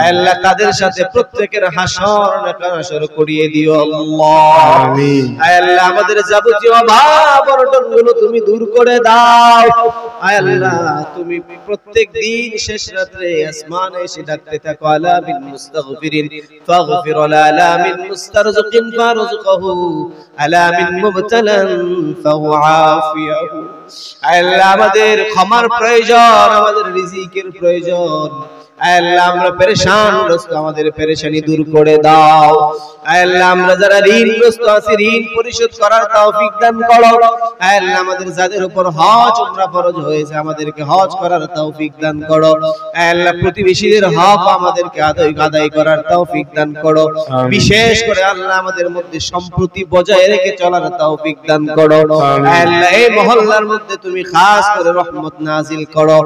আল্লাহ তাদের সাথে প্রত্যেকের হাসর নাকাশর করিয়ে দিও আল্লাহ। আমিন। আল্লাহ আমাদের যাবতীয় অভাব অনটনগুলো তুমি দূর করে দাও। আল্লাহ তুমি প্রত্যেক দিন শেষ রাতে আসমানে এসে ডাকতে থাকো, আলা মিন মুস্তাগফিরিন ফাগফির আলা মিন মুস্তারজিকিন ফারজুকহু আলা মিন মুবতালান ফাআফিয়াহু। আল্লাহ আমাদের ক্ষমার প্রয়োজন, আমাদের রিজিকের প্রয়োজন। আল্লাহ আমরা পেরেশানগ্রস্ত, আমাদের পেরেশানি দূর করে দাও। আল্লাহ আমরা যারা ঋণগ্রস্ত আছি ঋণ পরিশোধ করার তৌফিক দান করো। আল্লাহ আমাদের যাদের উপর হজ উমরা ফরজ হয়েছে আমাদেরকে হজ করার তৌফিক দান করো। আল্লাহ প্রতিবেশীদের হক আমাদেরকে আদায় করার তৌফিক দান করো। বিশেষ করে আল্লাহ আমাদের মধ্যে সম্প্রীতি বজায় রেখে চলার তৌফিক দান করো। আল্লাহ এই মহল্লার মধ্যে তুমি খাস করে রহমত নাজিল করো।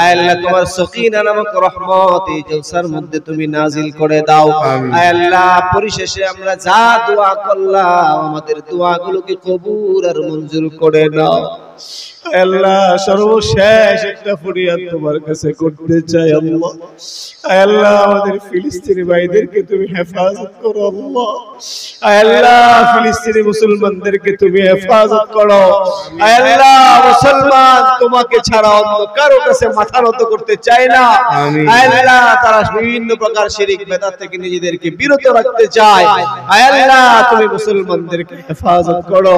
আল্লাহ তোমার সকিনা নামক রহমত এই জলসার মধ্যে তুমি নাজিল করে দাও। আল্লাহ পরিশেষে আমরা যা দোয়া করলাম আমাদের দোয়াগুলোকে কবুল আর মঞ্জুর করে নাও। আল্লাহ সর্বশেষ একটা ফরিয়াদ তোমার কাছে করতে চাই আল্লাহ। আল্লাহ আমাদের ফিলিস্তিনি ভাইদেরকে তুমি হেফাজত করো আল্লাহ। আল্লাহ ফিলিস্তিনি মুসলমানদেরকে তুমি হেফাজত করো। আল্লাহ মুসলমান তোমাকে ছাড়া অন্য কারো কাছে মাথা নত করতে চায় না। আল্লাহ তারা বিভিন্ন প্রকার শিরক বিদআত থেকে নিজেদেরকে বিরত রাখতে চায়। আল্লাহ তুমি মুসলমানদেরকে হেফাজত করো।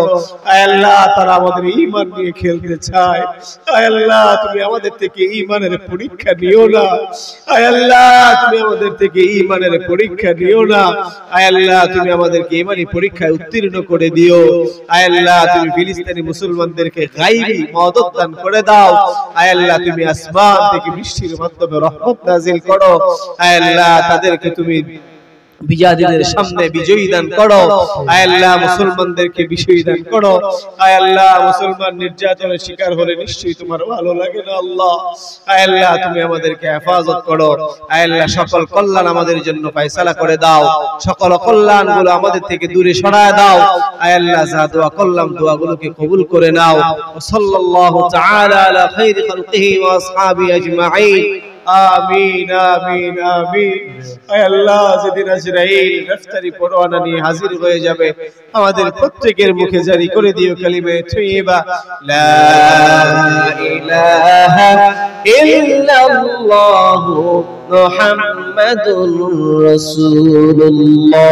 আল্লাহ তারা আমাদের ঈমান নিয়ে খেলতে চায়। আল্লাহ তুমি আমাদের থেকে ঈমানের পরীক্ষা নিও না। আল্লাহ তুমি আমাদের থেকে ঈমানের পরীক্ষা নিও না। আল্লাহ তুমি আমাদেরকে ঈমানি পরীক্ষায় উত্তীর্ণ করে দিও। আল্লাহ তুমি ফিলিস্তিনি মুসলমানদেরকে গায়বী মদদ দান করে দাও। আল্লাহ তুমি আসমান থেকে বৃষ্টির মাধ্যমে রহমত নাজিল করো। আল্লাহ তাদেরকে তুমি বিজয়ীদের সামনে বিজয়ী দান করো। আল্লাহ মুসলমানদেরকে বিজয়ী দান করো। আল্লাহ মুসলমান নির্যাতনের শিকার হলে নিশ্চয়ই তোমার ভালো লাগে না আল্লাহ। আল্লাহ তুমি আমাদেরকে হেফাজত করো। আল্লাহ সকল কল্যাণ আমাদের জন্য ফয়সালা করে দাও। সকল কল্যাণগুলো আমাদের থেকে দূরে সরায় দাও। আল্লাহ যা দোয়া করলাম দোয়াগুলোকে কবুল করে নাও। সাল্লাল্লাহু তাআলা আলা খায়রি খালকিহি ওয়া আসহাবিহি আজমাইন। আমিন আমিন আমিন। আল্লাহ যেদিন আজরাইল গ্রেফতারি পরোয়ানা নিয়ে হাজির হয়ে যাবে আমাদের প্রত্যেকের মুখে জারি করে দিও কালিমে তয়্যিবা লা ইলাহা ইল্লাল্লাহু মুহাম্মাদুর রাসূলুল্লাহ।